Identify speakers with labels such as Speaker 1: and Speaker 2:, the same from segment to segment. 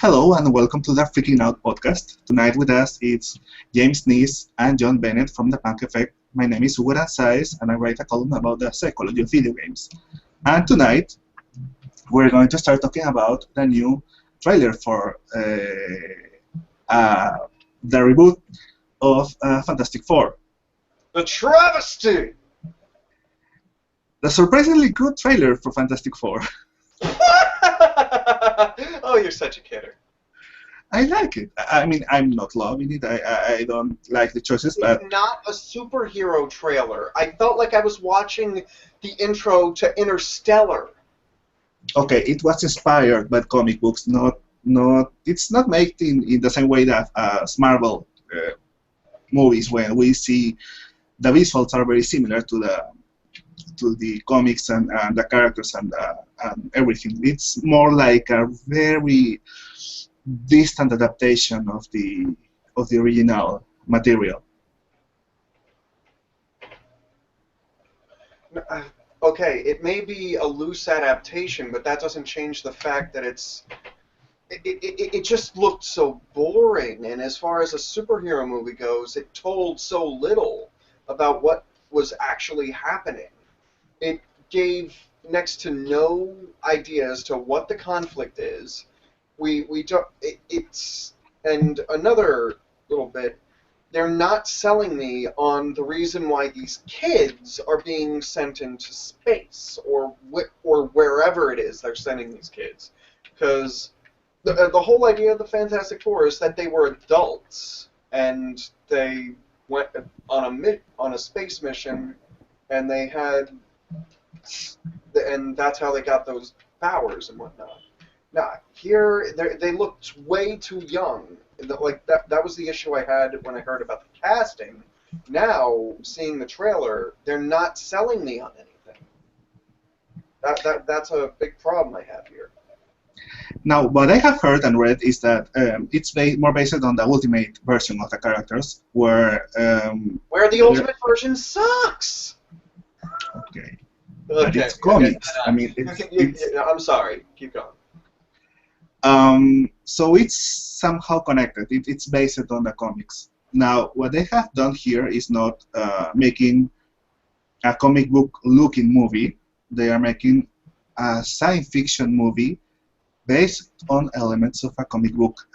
Speaker 1: Hello and welcome to the Freaking Out podcast. Tonight with us it's James Neese and John Bennet from the Punk Effect. My name is Hugo Aranzaes and I write a column about the psychology of video games. And tonight we're going to start talking about the new trailer for the reboot of Fantastic Four.
Speaker 2: The travesty!
Speaker 1: The surprisingly good trailer for Fantastic Four.
Speaker 2: Oh, you're such a kidder.
Speaker 1: I like it. I mean, I'm not loving it. I don't like the choices, but
Speaker 2: It's not a superhero trailer. I felt like I was watching the intro to Interstellar.
Speaker 1: okay, it was inspired by comic books. It's not made in the same way that Marvel movies, when we see the visuals are very similar to the comics and the characters and everything. It's more like a very distant adaptation of the original material.
Speaker 2: Okay, it may be a loose adaptation, but that doesn't change the fact that it just looked so boring, and as far as a superhero movie goes, it told so little about what was actually happening. It gave next to no idea as to what the conflict is. And another little bit, they're not selling me on the reason why these kids are being sent into space or wherever it is they're sending these kids, because the whole idea of the Fantastic Four is that they were adults and they went on a space mission and they had. And that's how they got those powers and whatnot. Now, here, they looked way too young. Like, that was the issue I had when I heard about the casting. Now, seeing the trailer, they're not selling me on anything. That's a big problem I have here.
Speaker 1: Now, what I have heard and read is that it's more based on the ultimate version of the characters, where
Speaker 2: the ultimate version sucks!
Speaker 1: Okay.
Speaker 2: Okay.
Speaker 1: But it's comics.
Speaker 2: Okay.
Speaker 1: I mean,
Speaker 2: I'm sorry. Keep going.
Speaker 1: So it's somehow connected. It's based on the comics. Now, what they have done here is not making a comic book-looking movie. They are making a science fiction movie based on elements of a comic book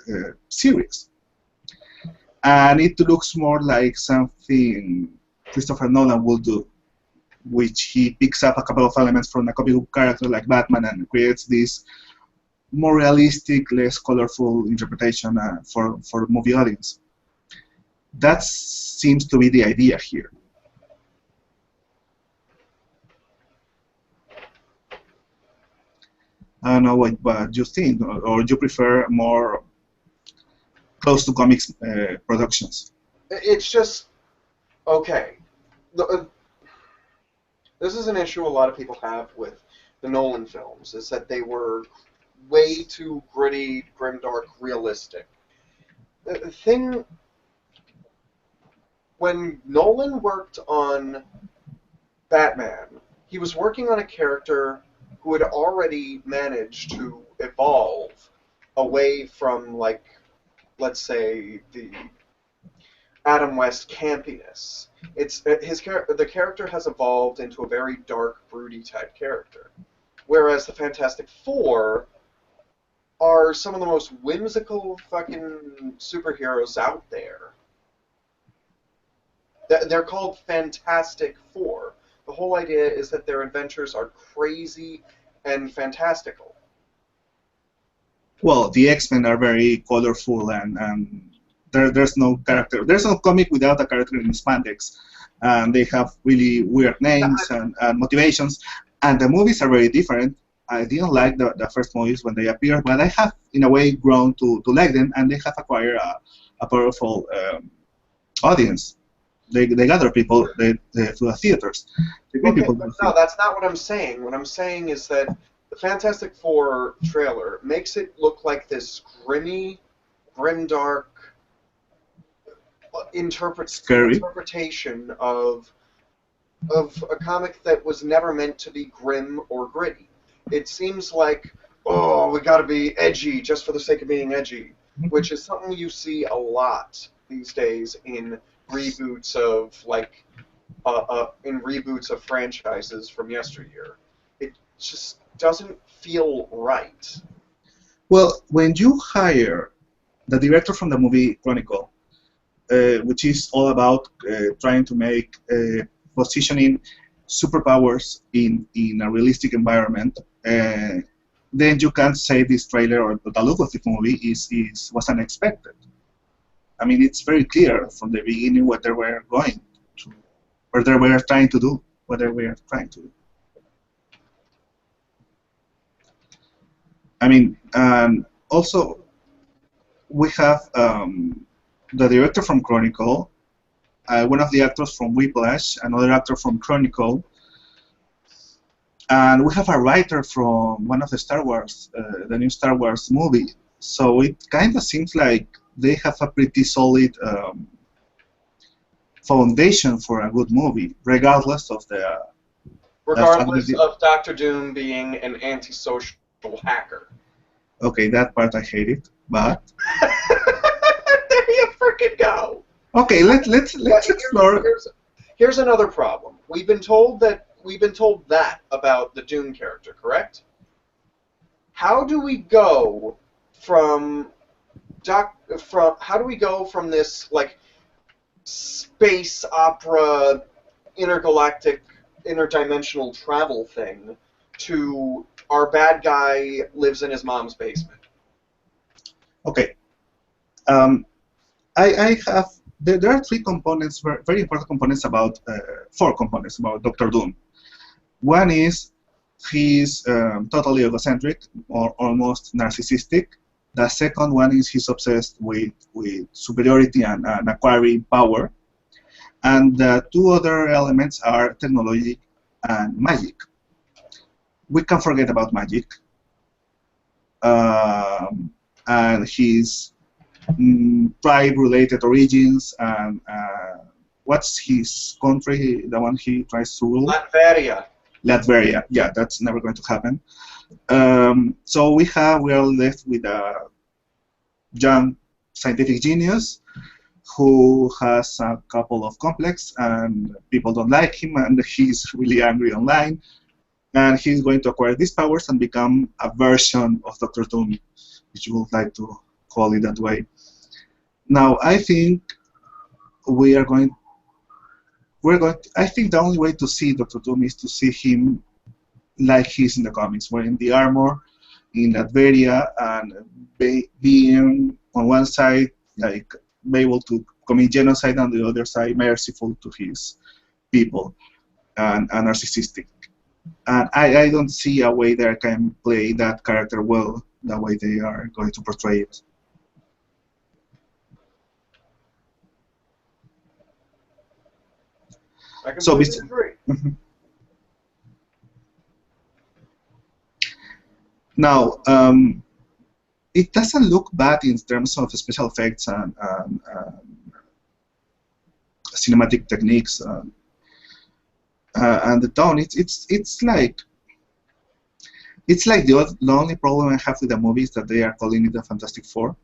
Speaker 1: series. And it looks more like something Christopher Nolan will do, which he picks up a couple of elements from a comic book character like Batman and creates this more realistic, less colorful interpretation for the movie audience. That seems to be the idea here. I don't know what you think, or you prefer more close to comics productions?
Speaker 2: It's just okay. This is an issue a lot of people have with the Nolan films, is that they were way too gritty, grimdark, realistic. The thing, when Nolan worked on Batman, he was working on a character who had already managed to evolve away from, like, let's say, the Adam West campiness. The character has evolved into a very dark, broody type character, whereas the Fantastic Four are some of the most whimsical fucking superheroes out there. They're called Fantastic Four. The whole idea is that their adventures are crazy and fantastical.
Speaker 1: Well, the X-Men are very colorful and there's no character. There's no comic without a character in spandex. And they have really weird names and motivations. And the movies are very different. I didn't like the first movies when they appeared, but I have, in a way, grown to like them, and they have acquired a powerful audience. They gather people to the theaters.
Speaker 2: Okay, but no, that's not what I'm saying. What I'm saying is that the Fantastic Four trailer makes it look like this grimdark interpretation of a comic that was never meant to be grim or gritty. It seems like oh, we got to be edgy just for the sake of being edgy, which is something you see a lot these days in reboots of franchises from yesteryear. It just doesn't feel right.
Speaker 1: Well, when you hire the director from the movie Chronicle, which is all about trying to make positioning superpowers in a realistic environment, then you can't say this trailer or the look of the movie was unexpected. I mean, it's very clear from the beginning what they were going to, what they were trying to do, what they were trying to do. I mean, and also we have the director from Chronicle, one of the actors from Whiplash, another actor from Chronicle, and we have a writer from one of the Star Wars, the new Star Wars movie. So it kind of seems like they have a pretty solid foundation for a good movie, regardless of the...
Speaker 2: Regardless of Dr. Doom being an antisocial hacker.
Speaker 1: Okay, that part I hate it, but...
Speaker 2: There you freaking go!
Speaker 1: Okay, let's explore...
Speaker 2: Here's another problem. We've been told that about the Doom character, correct? How do we go from this like space opera intergalactic interdimensional travel thing to our bad guy lives in his mom's basement?
Speaker 1: Okay. I have there are three components, very important components about four components about Dr. Doom. One is he's totally egocentric or almost narcissistic. The second one is he's obsessed with superiority and acquiring power. And the two other elements are technology and magic. We can't forget about magic. And his tribe-related origins, and what's his country, the one he tries to rule? Latveria. Yeah, that's never going to happen. So we are left with a young scientific genius who has a couple of complexes, and people don't like him, and he's really angry online. And he's going to acquire these powers and become a version of Dr. Doom, if you would like to call it that way. Now, I think I think the only way to see Dr. Doom is to see him like he's in the comics, wearing the armor in Latveria and being on one side like be able to commit genocide, on the other side merciful to his people and narcissistic. And I don't see a way that I can play that character well the way they are going to portray it.
Speaker 2: I completely agree.
Speaker 1: Mm-hmm. Now, it doesn't look bad in terms of special effects and cinematic techniques and the tone. It's like the only problem I have with the movie is that they are calling it the Fantastic Four.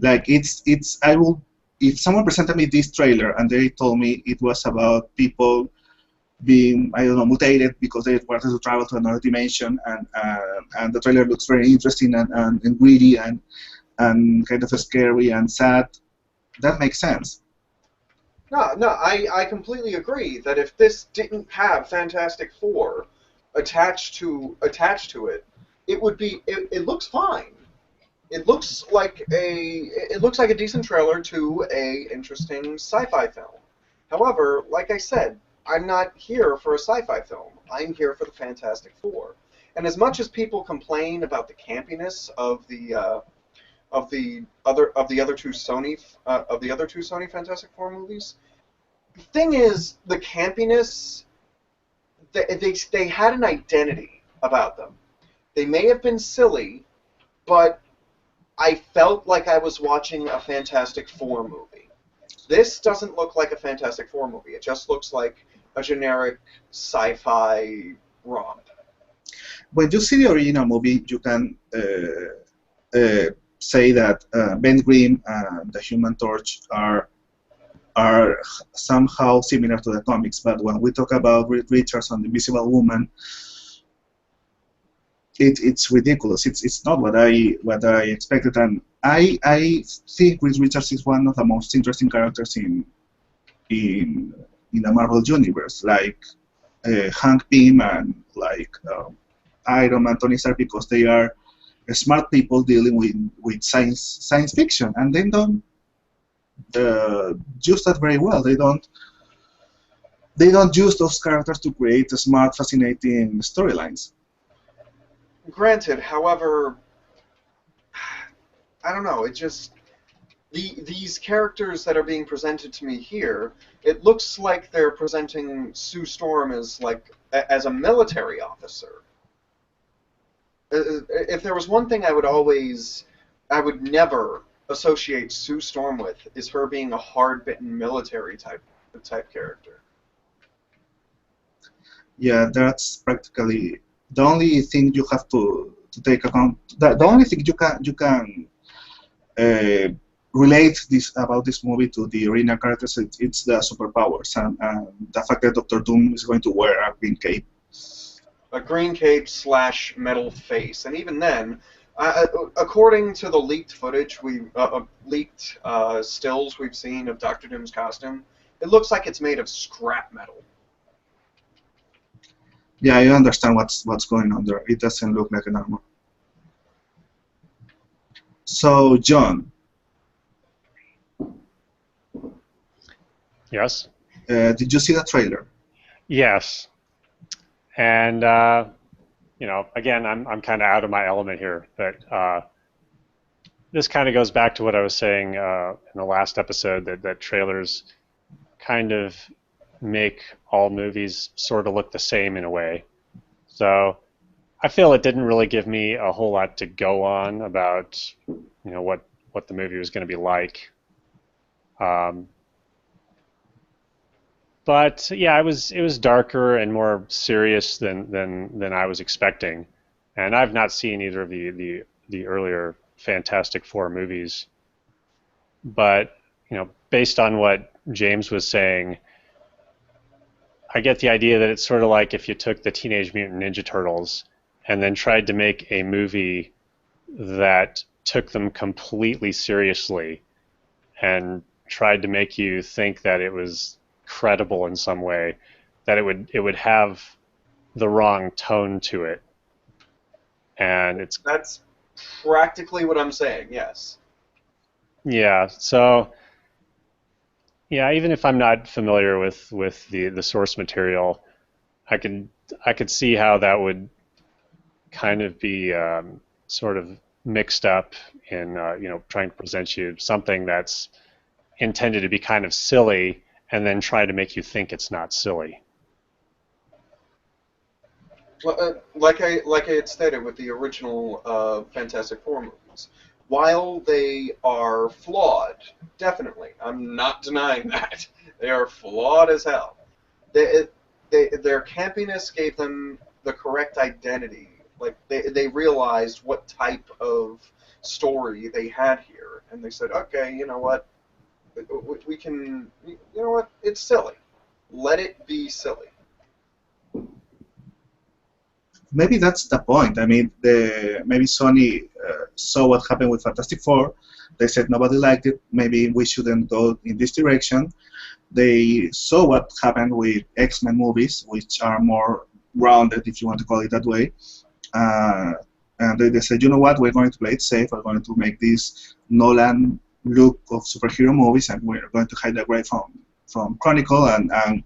Speaker 1: Like if someone presented me this trailer and they told me it was about people being, I don't know, mutated because they wanted to travel to another dimension, and the trailer looks very interesting and greedy and kind of scary and sad, that makes sense.
Speaker 2: No, I completely agree that if this didn't have Fantastic Four attached to it, it would be. It looks fine. It looks like a decent trailer to a interesting sci-fi film. However, like I said, I'm not here for a sci-fi film. I'm here for the Fantastic Four. And as much as people complain about the campiness of the other two Sony Fantastic Four movies, the thing is, the campiness, they had an identity about them. They may have been silly, but I felt like I was watching a Fantastic Four movie. This doesn't look like a Fantastic Four movie. It just looks like a generic sci-fi romp.
Speaker 1: when you see the original movie, you can say that Ben Grimm and the Human Torch are somehow similar to the comics. But when we talk about Reed Richards and the Invisible Woman, it's ridiculous. It's not what I expected, and I think Reed Richards is one of the most interesting characters in the Marvel universe, like Hank Pym and like Iron Man, Tony Stark, because they are smart people dealing with science fiction, and they don't use that very well. They don't use those characters to create smart, fascinating storylines.
Speaker 2: Granted, however, I don't know. It just these characters that are being presented to me here, it looks like they're presenting Sue Storm as as a military officer. If there was one thing I would never associate Sue Storm with, is her being a hard-bitten military type character.
Speaker 1: Yeah, that's practically the only thing you have to take account. The only thing you can relate about this movie to the original characters. It's the superpowers and the fact that Doctor Doom is going to wear a green cape.
Speaker 2: A green cape / metal face, and even then, according to the leaked footage, leaked stills we've seen of Doctor Doom's costume, it looks like it's made of scrap metal.
Speaker 1: Yeah, I understand what's going on there. It doesn't look like an armor. So, John.
Speaker 3: Yes.
Speaker 1: Did you see the trailer?
Speaker 3: Yes. And you know, again, I'm kind of out of my element here, but this kind of goes back to what I was saying in the last episode, that trailers kind of make all movies sort of look the same in a way. So I feel it didn't really give me a whole lot to go on about, you know, what the movie was going to be like. But yeah, it was darker and more serious than I was expecting, and I've not seen either of the earlier Fantastic Four movies. But you know, based on what James was saying, I get the idea that it's sort of like if you took the Teenage Mutant Ninja Turtles and then tried to make a movie that took them completely seriously and tried to make you think that it was credible in some way, that it would have the wrong tone to it. And
Speaker 2: that's practically what I'm saying. Yes.
Speaker 3: Yeah. So yeah, even if I'm not familiar with the source material, I could see how that would kind of be sort of mixed up in you know, trying to present you something that's intended to be kind of silly and then try to make you think it's not silly.
Speaker 2: Like I had stated with the original Fantastic Four movies, while they are flawed, definitely, I'm not denying that, they are flawed as hell. Their campiness gave them the correct identity. Like they realized what type of story they had here, and they said, okay, you know what, we can, you know what, it's silly. Let it be silly.
Speaker 1: Maybe that's the point. I mean, maybe Sony saw what happened with Fantastic Four. They said nobody liked it. Maybe we shouldn't go in this direction. They saw what happened with X-Men movies, which are more grounded, if you want to call it that way. And they said, you know what, we're going to play it safe. We're going to make this Nolan look of superhero movies, and we're going to hide away from Chronicle and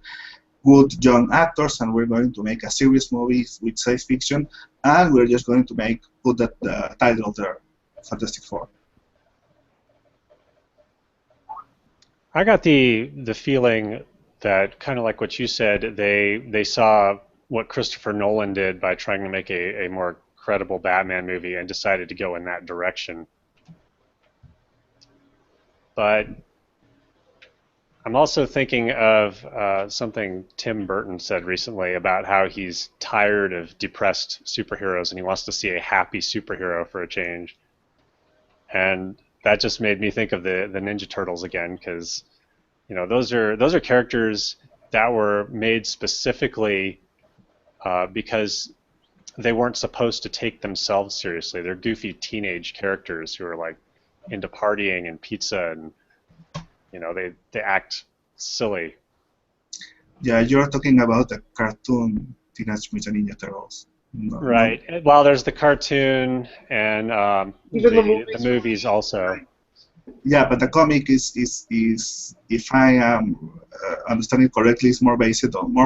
Speaker 1: good young actors, and we're going to make a serious movie with science fiction, and we're just going to put that title there, Fantastic Four.
Speaker 3: I got the feeling that, kind of like what you said, they saw what Christopher Nolan did by trying to make a more credible Batman movie and decided to go in that direction. But I'm also thinking of something Tim Burton said recently about how he's tired of depressed superheroes and he wants to see a happy superhero for a change. And that just made me think of the Ninja Turtles again, because those are characters that were made specifically because they weren't supposed to take themselves seriously. They're goofy teenage characters who are like into partying and pizza, and they act silly.
Speaker 1: Yeah, you're talking about the cartoon Teenage Mutant Ninja Turtles. No,
Speaker 3: Right.
Speaker 1: no.
Speaker 3: Well, there's the cartoon and
Speaker 2: Even
Speaker 3: the movies also.
Speaker 1: Yeah, but the comic is if I am understanding correctly, is more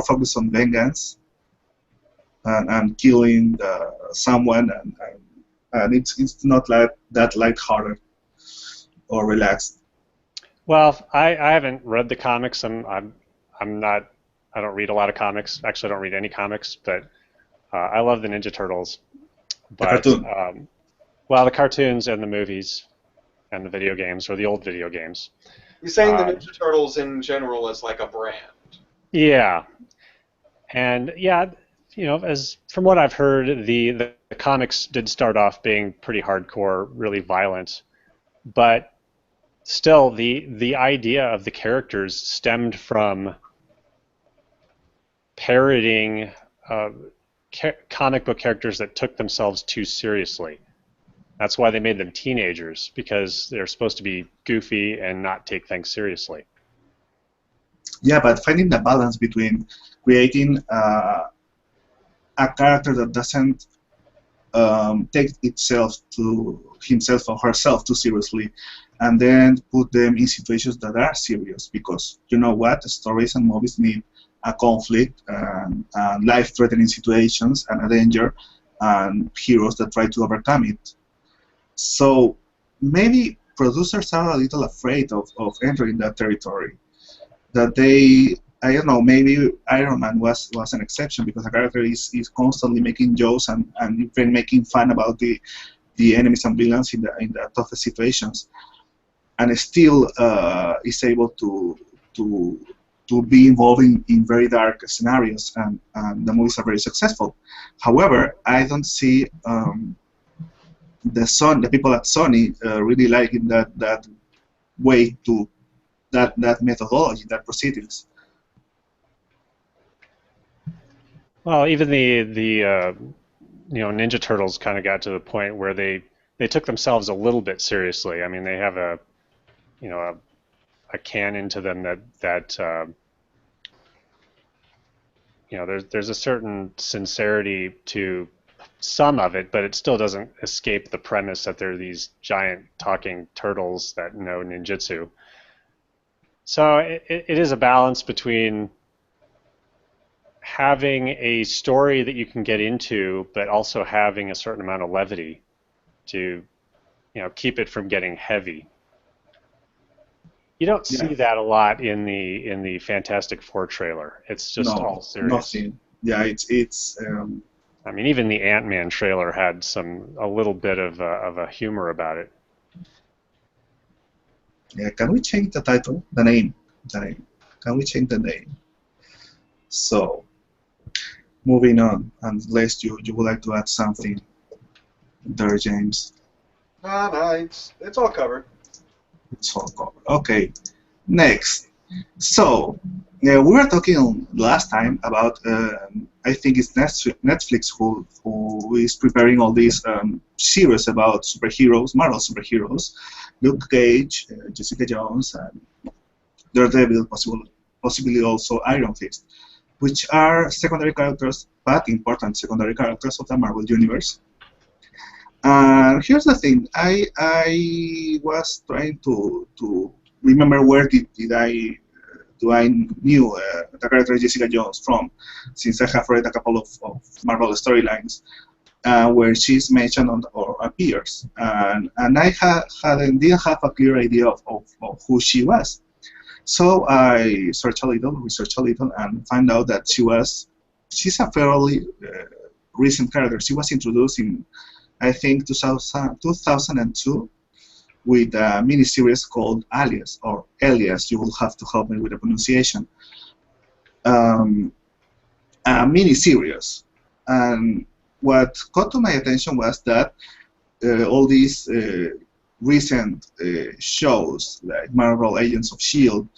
Speaker 1: focused on vengeance and killing someone, and it's not like that lighthearted or relaxed.
Speaker 3: Well, I haven't read the comics. I'm not. I don't read a lot of comics. Actually, I don't read any comics. But I love the Ninja Turtles.
Speaker 1: The
Speaker 3: But
Speaker 1: cartoon.
Speaker 3: well, the cartoons and the movies and the video games, or the old video games.
Speaker 2: You're saying the Ninja Turtles in general as like a brand.
Speaker 3: Yeah, and yeah, as from what I've heard, the comics did start off being pretty hardcore, really violent, but still, the idea of the characters stemmed from parroting comic book characters that took themselves too seriously. That's why they made them teenagers, because they're supposed to be goofy and not take things seriously.
Speaker 1: Yeah, but finding the balance between creating a character that doesn't take himself or herself too seriously, and then put them in situations that are serious, because you know what, stories and movies need a conflict and life-threatening situations and a danger and heroes that try to overcome it. So maybe producers are a little afraid of entering that territory. That I don't know, maybe Iron Man was an exception, because the character is constantly making jokes and even making fun about the enemies and villains in the toughest situations, and still is able to be involved in very dark scenarios, and the movies are very successful. However, I don't see the people at Sony really liking that way to that methodology, that proceedings.
Speaker 3: Well, even the Ninja Turtles kind of got to the point where they took themselves a little bit seriously. I mean, they have a canon to them that there's a certain sincerity to some of it, but it still doesn't escape the premise that they're these giant talking turtles that know ninjutsu. So it is a balance between having a story that you can get into, but also having a certain amount of levity to keep it from getting heavy. You don't see that a lot in the Fantastic Four trailer. It's just all serious.
Speaker 1: Nothing. Yeah, it's.
Speaker 3: I mean, even the Ant-Man trailer had a little bit of a humor about it.
Speaker 1: Yeah, can we change the title, the name? Can we change the name? So, moving on, unless you would like to add something there, James.
Speaker 2: No, it's all covered.
Speaker 1: It's all covered. Okay, next. So, we were talking last time about, I think it's Netflix who is preparing all these series about superheroes, Marvel superheroes, Luke Cage, Jessica Jones, and Daredevil, possibly also Iron Fist, which are secondary characters, but important secondary characters of the Marvel Universe. And here's the thing, I was trying to remember where I knew the character Jessica Jones from, since I have read a couple of Marvel storylines where she's mentioned or appears, and I didn't have a clear idea of who she was. So I researched a little, and found out that she's a fairly recent character. She was introduced in, I think, 2002, with a miniseries called Alias, or Elias. You will have to help me with the pronunciation. Um, a miniseries. And what caught to my attention was that all these recent shows like Marvel Agents of S.H.I.E.L.D.,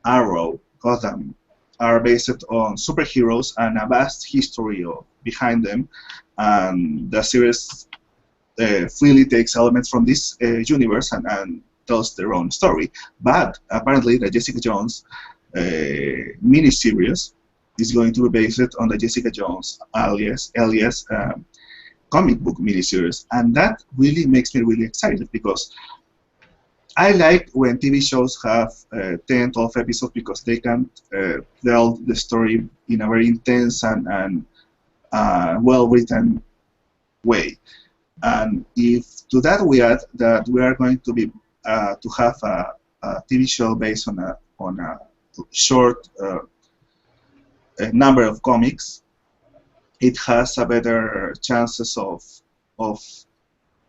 Speaker 1: Arrow, Gotham, are based on superheroes and a vast history behind them. And the series freely takes elements from this universe and tells their own story. But apparently, the Jessica Jones miniseries is going to be based on the Jessica Jones alias comic book miniseries, and that really makes me really excited because I like when TV shows have 10, 12 episodes because they can tell the story in a very intense and well-written way. And if to that we add that we are going to be to have a TV show based on a short number of comics, it has a better chances of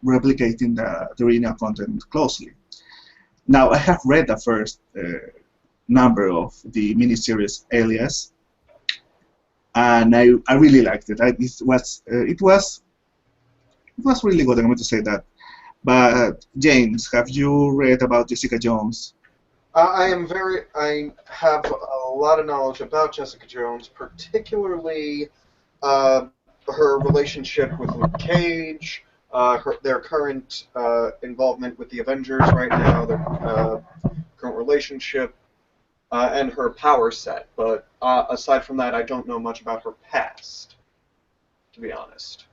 Speaker 1: replicating the original content closely. Now, I have read the first number of the miniseries Alias, and I really liked it. It was really good. I'm going to say that. But James, have you read about Jessica Jones?
Speaker 2: I have a lot of knowledge about Jessica Jones, particularly her relationship with Luke Cage, their current involvement with the Avengers right now, their current relationship, and her power set. But aside from that, I don't know much about her past, to be honest.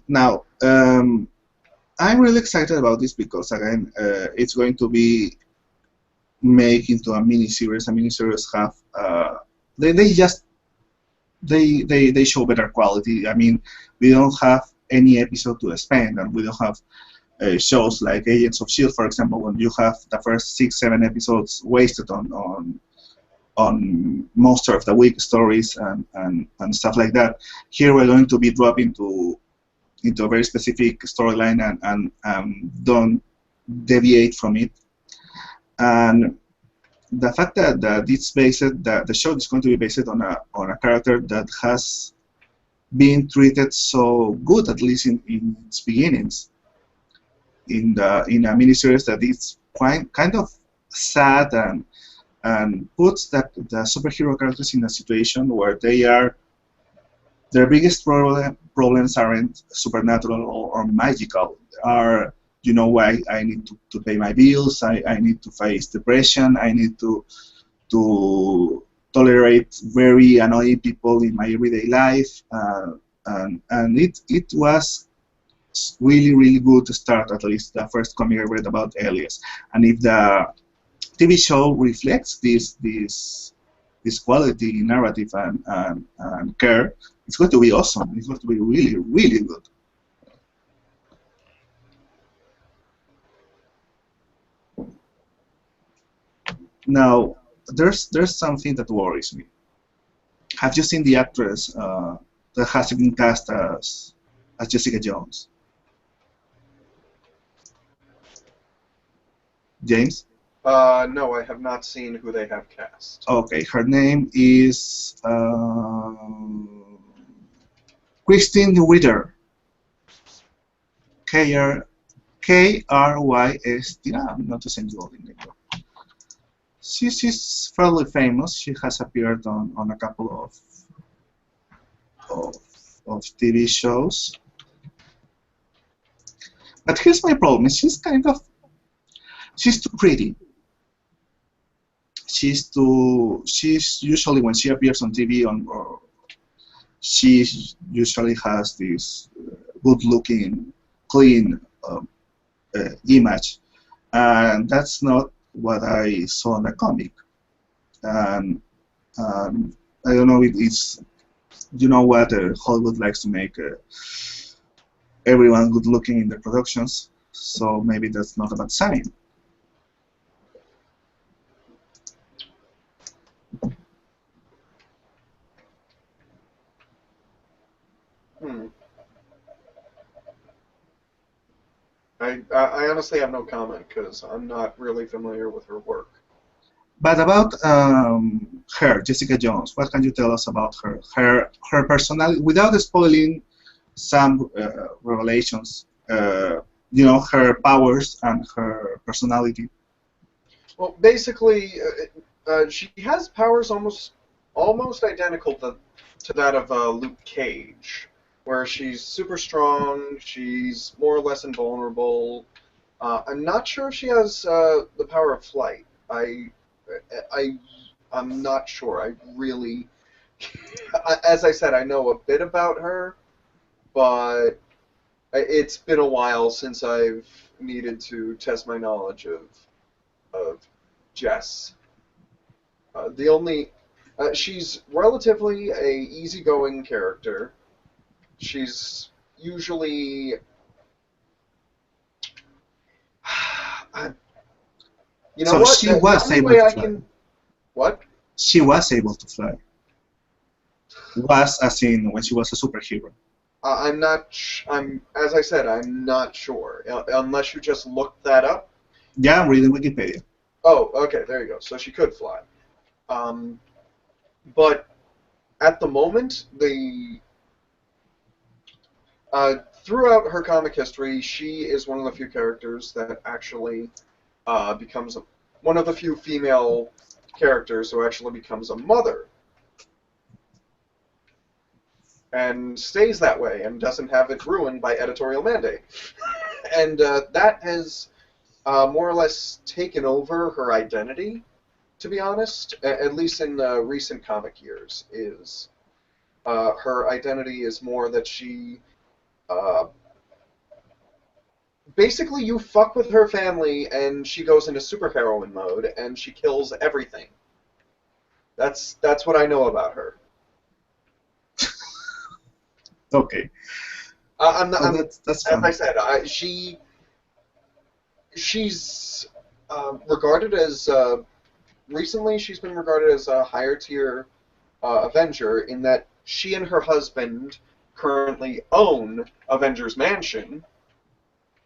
Speaker 1: Now, I'm really excited about this because again, it's going to be made into a miniseries. A miniseries have they show better quality. I mean, we don't have any episode to spend, and we don't have shows like Agents of S.H.I.E.L.D., for example, when you have the first 6, 7 episodes wasted on monster of the week stories and stuff like that. Here we're going to be dropping into a very specific storyline and don't deviate from it. And the fact that it's based, that the show is going to be based on a character that has been treated so good, at least in its beginnings, in a miniseries that is kind of sad and puts the superhero characters in a situation where their biggest problems aren't supernatural or magical. Are, you know, I need to pay my bills, I need to face depression, I need to tolerate very annoying people in my everyday life, and it was really, really good to start, at least the first comic I read about Elias. And if the TV show reflects this quality, narrative, and care, it's going to be awesome. It's going to be really, really good. Now, there's something that worries me. Have you seen the actress that has been cast as Jessica Jones? James?
Speaker 2: No, I have not seen who they have cast.
Speaker 1: Okay, her name is Kristen Ritter. K-R-Y-S-T. I'm not to send you all in there. She's fairly famous. She has appeared on a couple of TV shows. But here's my problem. She's too pretty. She's usually, when she appears on TV, she usually has this good-looking, clean image, and that's not what I saw in the comic. And I don't know if it's, you know what, Hollywood likes to make everyone good-looking in their productions, so maybe that's not a bad sign.
Speaker 2: I honestly have no comment because I'm not really familiar with her work.
Speaker 1: But about her, Jessica Jones, what can you tell us about her? Her personality, without spoiling some revelations, her powers and her personality.
Speaker 2: Well, basically, she has powers almost identical to that of Luke Cage, where she's super strong, she's more or less invulnerable. I'm not sure if she has the power of flight. I, I'm not sure. I really, as I said, I know a bit about her, but it's been a while since I've needed to test my knowledge of Jess. The only she's relatively a easygoing character. She's usually you know
Speaker 1: So
Speaker 2: what?
Speaker 1: she
Speaker 2: The
Speaker 1: was
Speaker 2: only
Speaker 1: able
Speaker 2: way
Speaker 1: to
Speaker 2: I
Speaker 1: fly.
Speaker 2: can what?
Speaker 1: She was able to fly. Was as in when she was a superhero.
Speaker 2: I'm not. I'm as I said. I'm not sure unless you just looked that up.
Speaker 1: Yeah, I'm reading Wikipedia.
Speaker 2: Oh, okay. There you go. So she could fly. Um, but at the moment, throughout her comic history, she is one of the few characters that actually becomes one of the few female characters who actually becomes a mother and stays that way and doesn't have it ruined by editorial mandate. And that has more or less taken over her identity, to be honest, at least in recent comic years, is her identity is more that she uh, basically you fuck with her family and she goes into superheroine mode and she kills everything. That's what I know about her.
Speaker 1: Okay. That's
Speaker 2: As I
Speaker 1: fun.
Speaker 2: said, she's regarded as recently she's been regarded as a higher tier Avenger in that she and her husband currently own Avengers Mansion.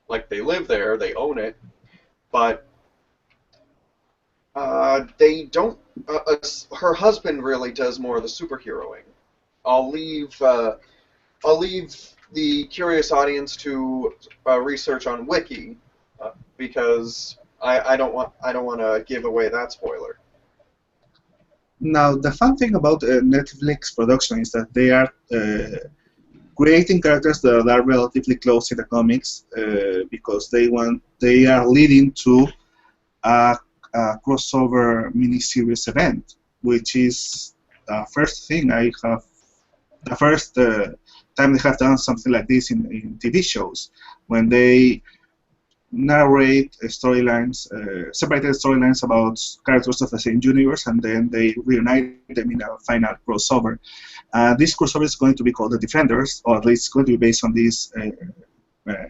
Speaker 2: Like they live there, they own it, but they don't. Her husband really does more of the superheroing. I'll leave. I'll leave the curious audience to research on Wiki because I don't want to give away that spoiler.
Speaker 1: Now, the fun thing about Netflix production is that they are creating characters that are relatively close in the comics because they are leading to a crossover miniseries event, which is the first thing the first time they have done something like this in TV shows, when they narrate storylines, separated storylines about characters of the same universe, and then they reunite them in a final crossover. This crossover is going to be called the Defenders, or at least it's going to be based on this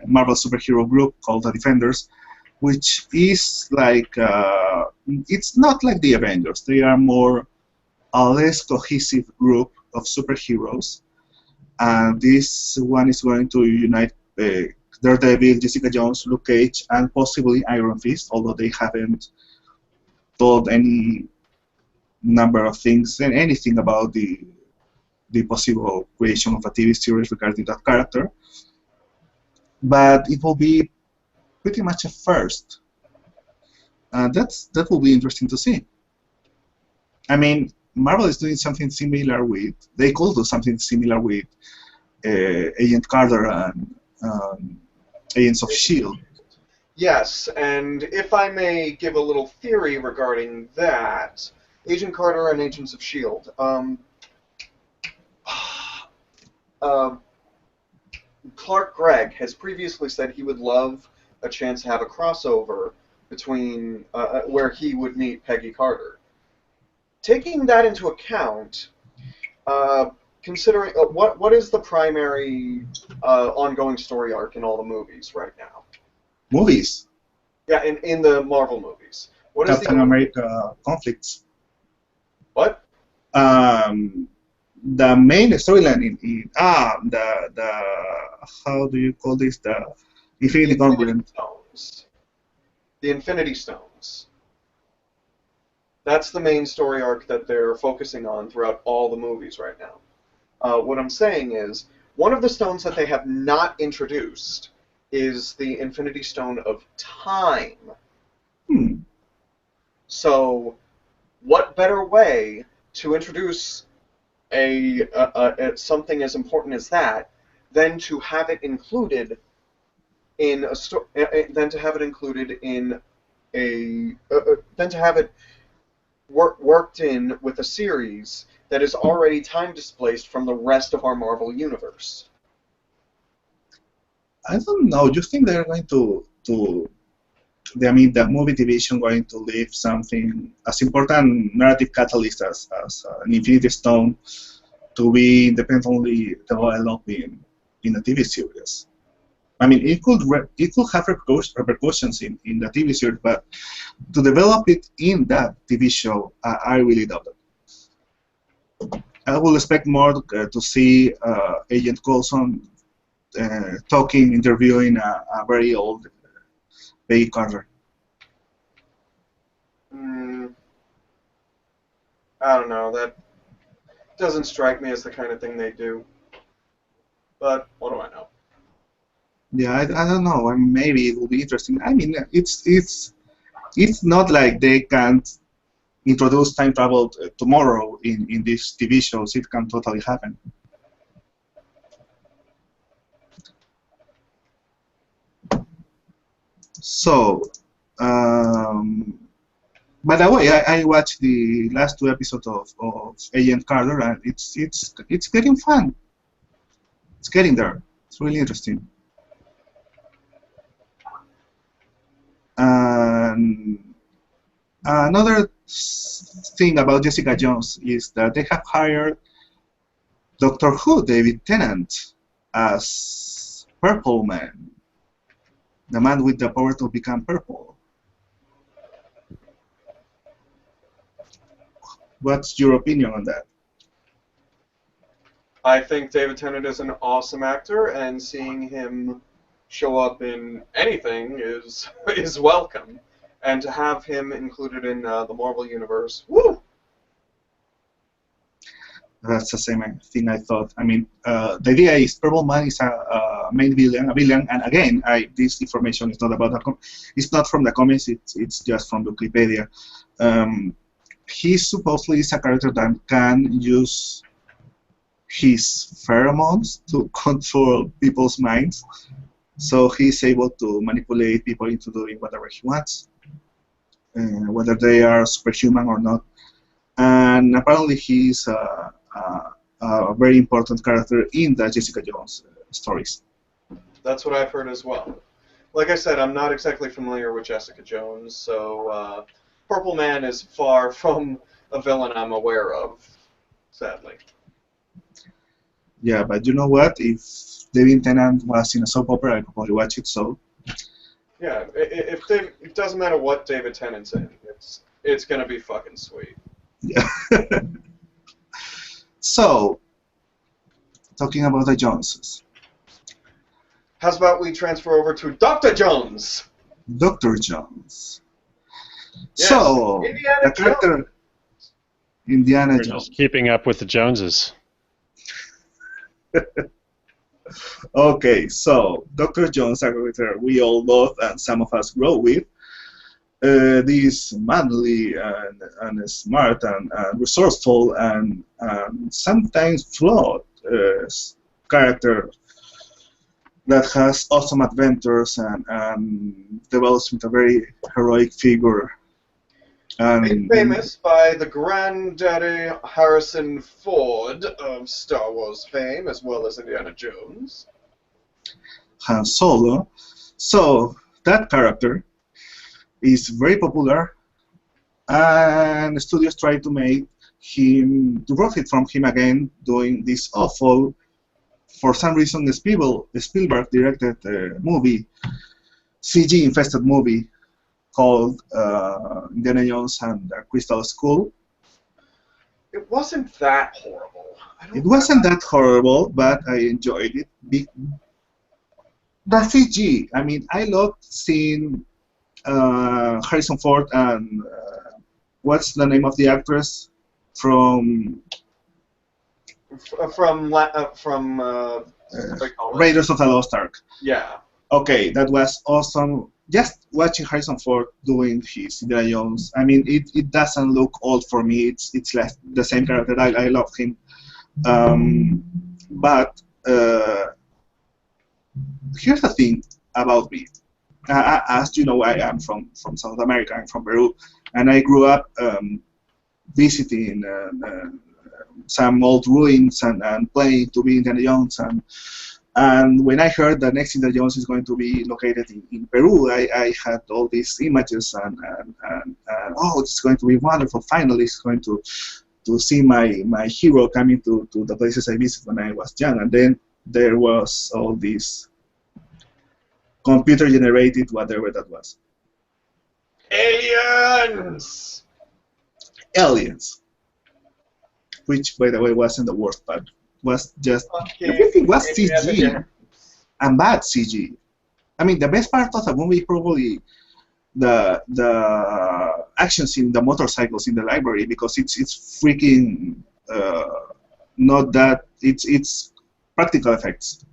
Speaker 1: Marvel superhero group called the Defenders, which is like, it's not like the Avengers. They are more a less cohesive group of superheroes. And this one is going to unite Daredevil, Jessica Jones, Luke Cage, and possibly Iron Fist, although they haven't told any number of things and anything about the possible creation of a TV series regarding that character. But it will be pretty much a first. That will be interesting to see. I mean, Marvel is doing something similar with. They could do something similar with Agent Carter and Agents of Shield.
Speaker 2: Yes, and if I may give a little theory regarding that, Agent Carter and Agents of S.H.I.E.L.D. Clark Gregg has previously said he would love a chance to have a crossover between where he would meet Peggy Carter. Taking that into account, considering what is the primary ongoing story arc in all the movies right now?
Speaker 1: Movies.
Speaker 2: Yeah, in the Marvel movies. What is
Speaker 1: Captain America conflicts.
Speaker 2: What?
Speaker 1: The main storyline in how do you call this, Infinity Gauntlet.
Speaker 2: Stones. The Infinity Stones. That's the main story arc that they're focusing on throughout all the movies right now. What I'm saying is, one of the stones that they have not introduced is the Infinity Stone of Time. So, what better way to introduce something as important as that than to have it included in a than to have it included in than to have it worked in with a series that is already time displaced from the rest of our Marvel universe.
Speaker 1: I don't know. Do you think they're going I mean, the movie division going to leave something as important narrative catalyst as an Infinity Stone to be independently developed in a TV series? I mean, it could have repercussions in the TV series, but to develop it in that TV show, I really doubt it. I would expect more to see Agent Coulson interviewing a very old Peggy Carter.
Speaker 2: I don't know. That doesn't strike me as the kind of thing they do. But what do I know?
Speaker 1: Yeah, I don't know. I mean, maybe it will be interesting. I mean, it's not like they can't introduce time travel tomorrow in these TV shows. It can totally happen. So, by the way, I watched the last 2 episodes of Agent Carter, and it's getting fun. It's getting there. It's really interesting. And another thing about Jessica Jones is that they have hired Doctor Who, David Tennant, as Purple Man, the man with the power to become purple. What's your opinion on that?
Speaker 2: I think David Tennant is an awesome actor, and seeing him show up in anything is welcome. And to have him included in the Marvel Universe, woo!
Speaker 1: That's the same thing I thought. I mean, the idea is Purple Man is a main villain, and again, this information is not about it's not from the comics. It's just from Wikipedia. He supposedly is a character that can use his pheromones to control people's minds, so he's able to manipulate people into doing whatever he wants, whether they are superhuman or not. And apparently he's a very important character in the Jessica Jones stories.
Speaker 2: That's what I've heard as well. Like I said, I'm not exactly familiar with Jessica Jones, so Purple Man is far from a villain I'm aware of, sadly.
Speaker 1: Yeah, but you know what? If David Tennant was in a soap opera, I'd probably watch it, so...
Speaker 2: Yeah, it doesn't matter what David Tennant's in. It's gonna be fucking sweet.
Speaker 1: Yeah. So, talking about the Joneses.
Speaker 2: How's about we transfer over to Dr. Jones?
Speaker 1: Dr. Jones.
Speaker 2: Yes,
Speaker 1: So,
Speaker 2: Indiana
Speaker 1: the character Indiana
Speaker 3: We're
Speaker 1: Jones.
Speaker 3: just keeping up with the Joneses.
Speaker 1: Okay, so Dr. Jones, a character we all love and some of us grow with. This manly and smart and resourceful and sometimes flawed character that has awesome adventures and develops into a very heroic figure.
Speaker 2: Made famous by the granddaddy Harrison Ford of Star Wars fame, as well as Indiana Jones.
Speaker 1: Han Solo. So that character is very popular, and studios try to make him to profit from him again, doing this awful, for some reason, Spielberg directed movie, CG infested movie called Indiana Jones and the Crystal Skull.
Speaker 2: It wasn't that horrible.
Speaker 1: It wasn't that horrible, but I enjoyed it. the CG. I mean, I love seeing Harrison Ford and what's the name of the actress from
Speaker 2: what do you call it?
Speaker 1: Raiders of the Lost Ark.
Speaker 2: Yeah.
Speaker 1: Okay, that was awesome. Just watching Harrison Ford doing his Indiana Jones. I mean, it doesn't look old for me. It's like the same character. I love him. But here's the thing about me. As you know, I am from South America. I'm from Peru, and I grew up visiting some old ruins and playing to be Indiana Jones. And when I heard that next Indiana Jones is going to be located in Peru, I had all these images and oh, it's going to be wonderful. Finally, it's going to see my hero coming to the places I visited when I was young. And then there was all this computer-generated whatever that was.
Speaker 2: Aliens!
Speaker 1: Aliens. Which, by the way, wasn't the worst part. Was just
Speaker 2: Okay.
Speaker 1: everything was CG and bad CG. I mean, the best part of the movie is probably the action scene, the motorcycles in the library, because it's freaking not that it's practical effects.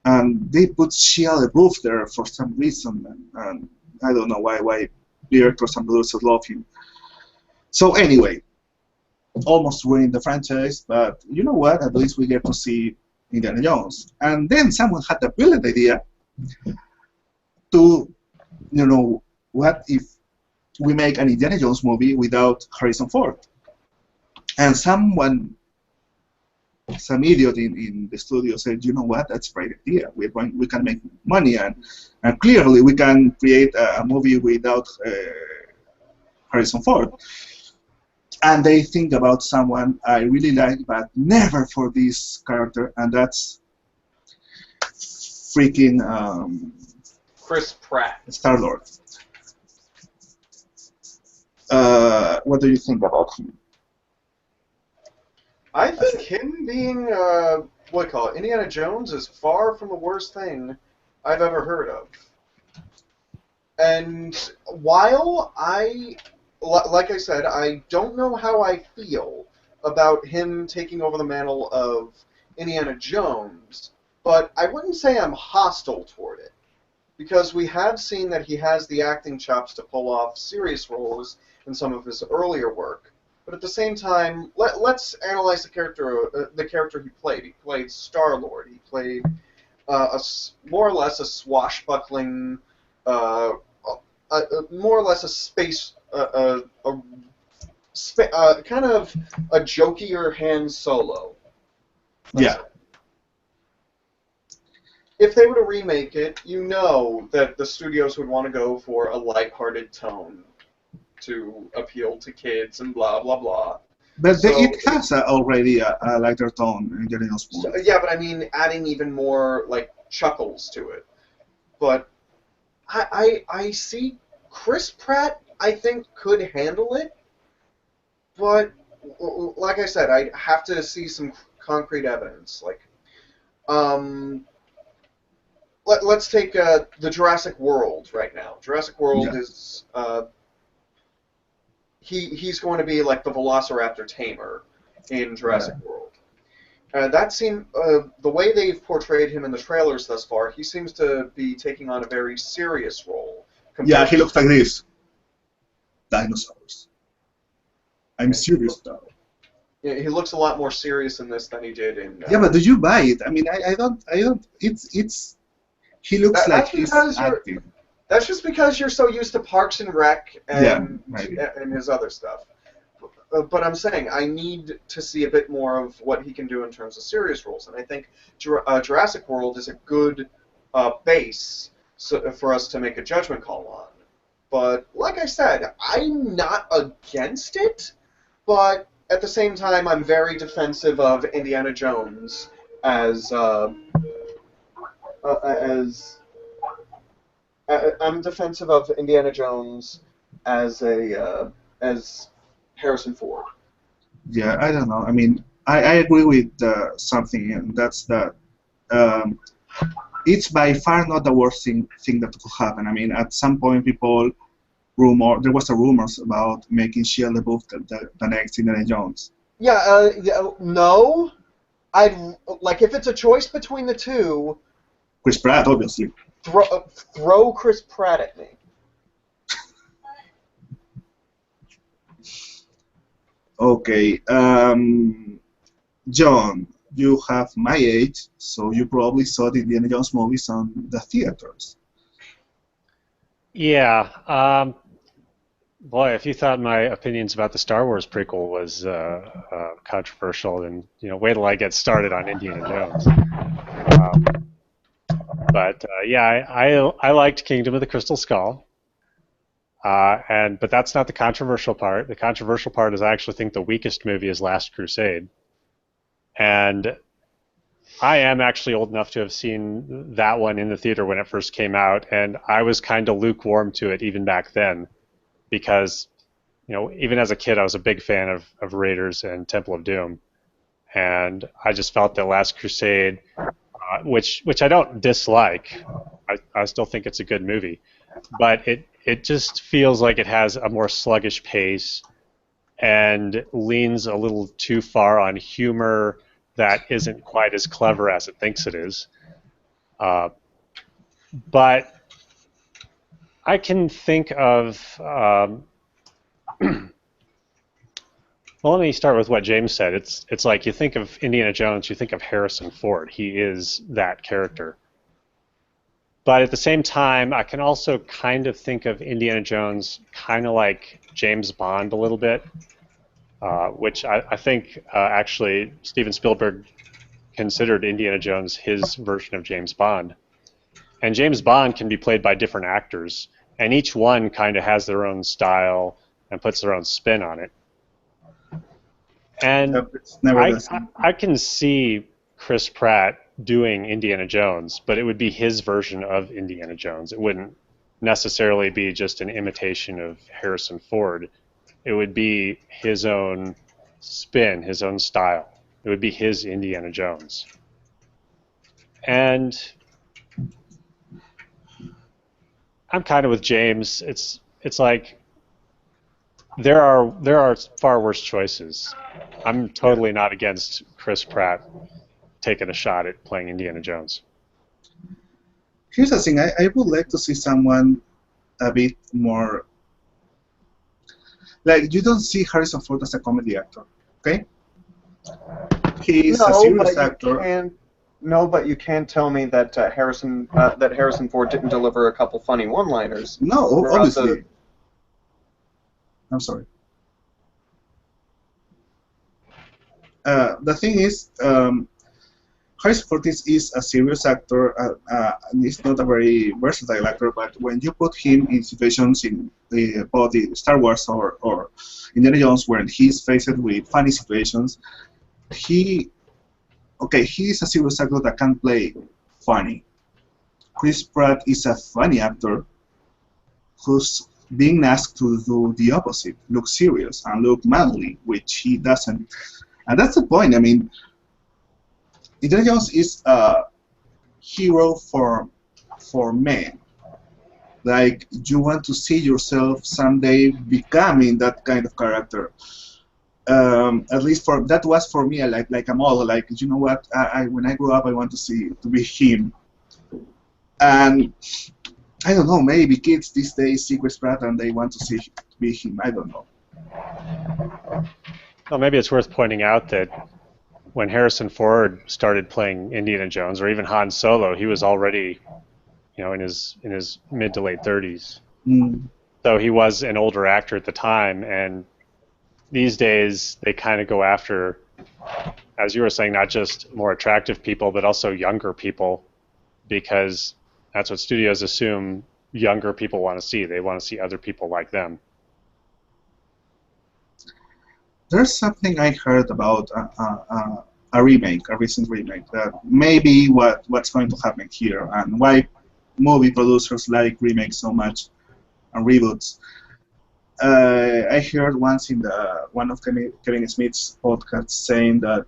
Speaker 1: And they put Shia Lebouf there for some reason, and I don't know why directors and producers love him. So anyway, almost ruined the franchise, but you know what? At least we get to see Indiana Jones. And then someone had the brilliant idea to, you know, what if we make an Indiana Jones movie without Harrison Ford? And some idiot in the studio said, you know what? That's a great idea. We can make money, and clearly we can create a movie without Harrison Ford. And they think about someone I really like, but never for this character, and that's freaking
Speaker 2: Chris Pratt.
Speaker 1: Star-Lord. What do you think about him?
Speaker 2: I think him being, what do you call it, Indiana Jones is far from the worst thing I've ever heard of. And while like I said, I don't know how I feel about him taking over the mantle of Indiana Jones, but I wouldn't say I'm hostile toward it, because we have seen that he has the acting chops to pull off serious roles in some of his earlier work. But at the same time, let's analyze the character he played. He played Star-Lord. He played more or less a swashbuckling, more or less a space. Kind of a jokier Han Solo.
Speaker 1: Yeah.
Speaker 2: If they were to remake it, you know that the studios would want to go for a lighthearted tone to appeal to kids and blah blah blah.
Speaker 1: But it has already a lighter tone in Indiana Jones movie.
Speaker 2: Yeah, but I mean, adding even more like chuckles to it. But I see Chris Pratt, I think, could handle it, but like I said, I have to see some concrete evidence. Like, let's take the Jurassic World right now. Jurassic World is he's going to be like the Velociraptor tamer in Jurassic World. That seemed the way they've portrayed him in the trailers thus far. He seems to be taking on a very serious role.
Speaker 1: Yeah, he looks like this. Dinosaurs. I'm serious now.
Speaker 2: Yeah, he looks a lot more serious in this than he did in.
Speaker 1: Yeah, but do you buy it? I mean, I don't. It's. He looks like he's acting.
Speaker 2: That's just because you're so used to Parks and Rec and his other stuff. But I'm saying I need to see a bit more of what he can do in terms of serious roles, and I think Jurassic World is a good base for us to make a judgment call on. But like I said, I'm not against it, but at the same time, I'm very defensive of Indiana Jones as I'm defensive of Indiana Jones as Harrison Ford.
Speaker 1: Yeah, I don't know. I mean, I agree with something, and that's that it's by far not the worst thing that could happen. I mean, at some point, there was a rumors about making Shia Lebouf the next Indiana Jones.
Speaker 2: Yeah, no. I'd like if it's a choice between the two.
Speaker 1: Chris Pratt, obviously.
Speaker 2: Throw Chris Pratt at me.
Speaker 1: Okay, John, you have my age, so you probably saw the Indiana Jones movies on the theaters.
Speaker 3: Yeah. Boy, if you thought my opinions about the Star Wars prequel was controversial, then wait till I get started on Indiana Jones. But yeah, I liked Kingdom of the Crystal Skull, but that's not the controversial part. The controversial part is I actually think the weakest movie is Last Crusade, and I am actually old enough to have seen that one in the theater when it first came out, and I was kind of lukewarm to it even back then, because even as a kid I was a big fan of Raiders and Temple of Doom, and I just felt that Last Crusade, which I don't dislike, I still think it's a good movie, but it just feels like it has a more sluggish pace and leans a little too far on humor that isn't quite as clever as it thinks it is. But I can think of well, let me start with what James said. It's like you think of Indiana Jones, you think of Harrison Ford. He is that character. But at the same time, I can also kind of think of Indiana Jones kind of like James Bond a little bit, which I think actually Steven Spielberg considered Indiana Jones his version of James Bond. And James Bond can be played by different actors, and each one kind of has their own style and puts their own spin on it. And I can see Chris Pratt doing Indiana Jones, but it would be his version of Indiana Jones. It wouldn't necessarily be just an imitation of Harrison Ford. It would be his own spin, his own style. It would be his Indiana Jones. And I'm kind of with James. It's like there are far worse choices. I'm totally not against Chris Pratt taking a shot at playing Indiana Jones.
Speaker 1: Here's the thing, I would like to see someone a bit more, like, you don't see Harrison Ford as a comedy actor, okay? He's a serious actor.
Speaker 2: No, but you can't tell me that Harrison Ford didn't deliver a couple funny one-liners.
Speaker 1: No, obviously. I'm sorry. The thing is, Harrison Ford is a serious actor, and he's not a very versatile actor, but when you put him in situations in both the Star Wars or Indiana Jones where he's faced with funny situations, he is a serious actor that can play funny. Chris Pratt is a funny actor who's being asked to do the opposite, look serious and look manly, which he doesn't. And that's the point. I mean, Indiana Jones is a hero for men. Like, you want to see yourself someday becoming that kind of character. At least that was for me like a model. Like, you know what? When I grow up, I want to be him. And I don't know. Maybe kids these days see Chris Pratt and they want to be him. I don't know.
Speaker 3: Well, maybe it's worth pointing out that when Harrison Ford started playing Indiana Jones, or even Han Solo, he was already, in his mid to late 30s.
Speaker 1: Mm.
Speaker 3: So he was an older actor at the time, and these days they kind of go after, as you were saying, not just more attractive people, but also younger people, because that's what studios assume younger people want to see. They want to see other people like them.
Speaker 1: There's something I heard about a recent remake, that maybe what's going to happen here, and why movie producers like remakes so much and reboots. I heard once in one of Kevin Smith's podcasts saying that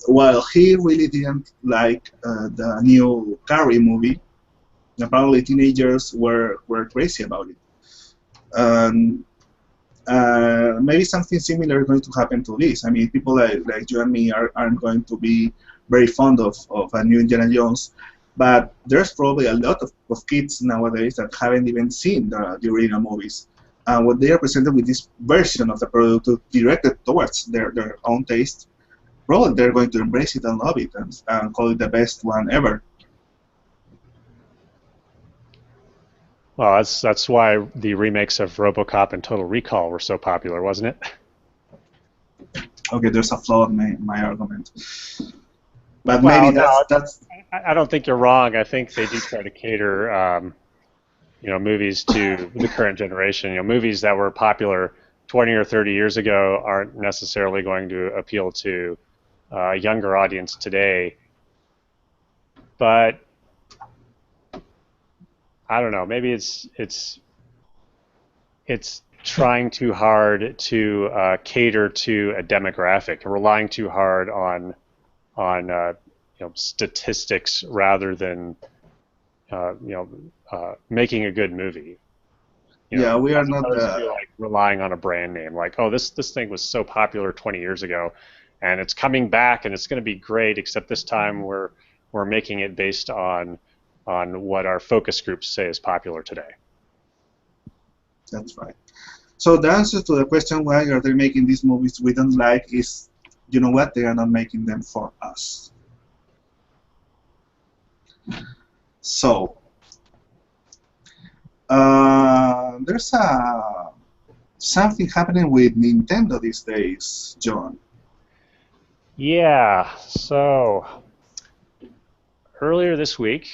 Speaker 1: while he really didn't like the new Carrie movie, apparently teenagers were crazy about it. Um, Maybe something similar is going to happen to this. I mean, people like you and me aren't going to be very fond of a new Indiana Jones, but there's probably a lot of kids nowadays that haven't even seen the original movies. And what they are presented with this version of the product directed towards their own taste, probably they're going to embrace it and love it and call it the best one ever.
Speaker 3: Well, that's why the remakes of RoboCop and Total Recall were so popular, wasn't it?
Speaker 1: Okay, there's a flaw in my argument. But
Speaker 3: Well,
Speaker 1: maybe
Speaker 3: no,
Speaker 1: that's
Speaker 3: I don't think you're wrong. I think they do try to cater, movies to the current generation. Movies that were popular 20 or 30 years ago aren't necessarily going to appeal to a younger audience today. But I don't know. Maybe it's trying too hard to cater to a demographic, relying too hard on statistics rather than making a good movie.
Speaker 1: yeah, we are
Speaker 3: As
Speaker 1: not
Speaker 3: opposed to like relying on a brand name, like, oh, this thing was so popular 20 years ago, and it's coming back, and it's going to be great. Except this time we're making it based on what our focus groups say is popular today.
Speaker 1: That's right. So the answer to the question why are they making these movies we don't like is, you know what, they are not making them for us. So there's something happening with Nintendo these days, John.
Speaker 3: Yeah. So earlier this week,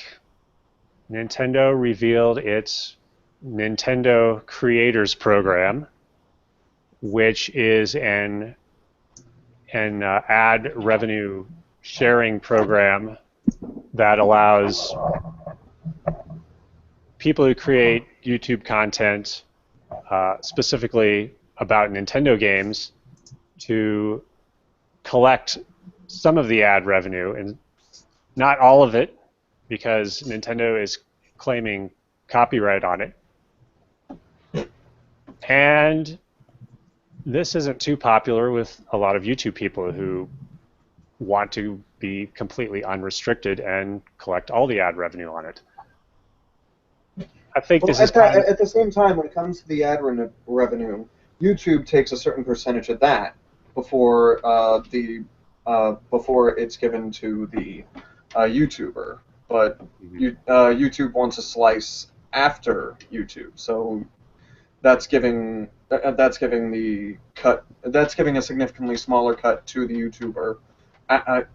Speaker 3: Nintendo revealed its Nintendo Creators Program, which is an ad revenue sharing program that allows people who create YouTube content, specifically about Nintendo games, to collect some of the ad revenue, and not all of it, because Nintendo is claiming copyright on it. And this isn't too popular with a lot of YouTube people who want to be completely unrestricted and collect all the ad revenue on it. I think this is
Speaker 2: at the same time, when it comes to the ad revenue, YouTube takes a certain percentage of that before before it's given to the YouTuber. But YouTube wants a slice after YouTube, so that's giving the cut. That's giving a significantly smaller cut to the YouTuber,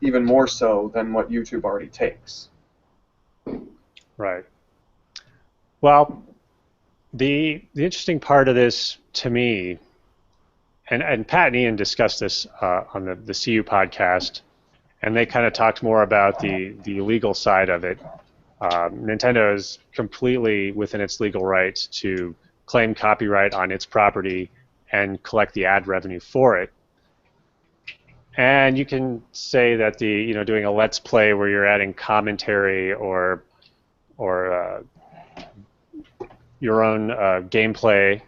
Speaker 2: even more so than what YouTube already takes.
Speaker 3: Right. Well, the interesting part of this to me, and Pat and Ian discussed this on the CU podcast, and they kind of talked more about the legal side of it. Nintendo is completely within its legal rights to claim copyright on its property and collect the ad revenue for it. And you can say that doing a Let's Play where you're adding commentary or your own gameplay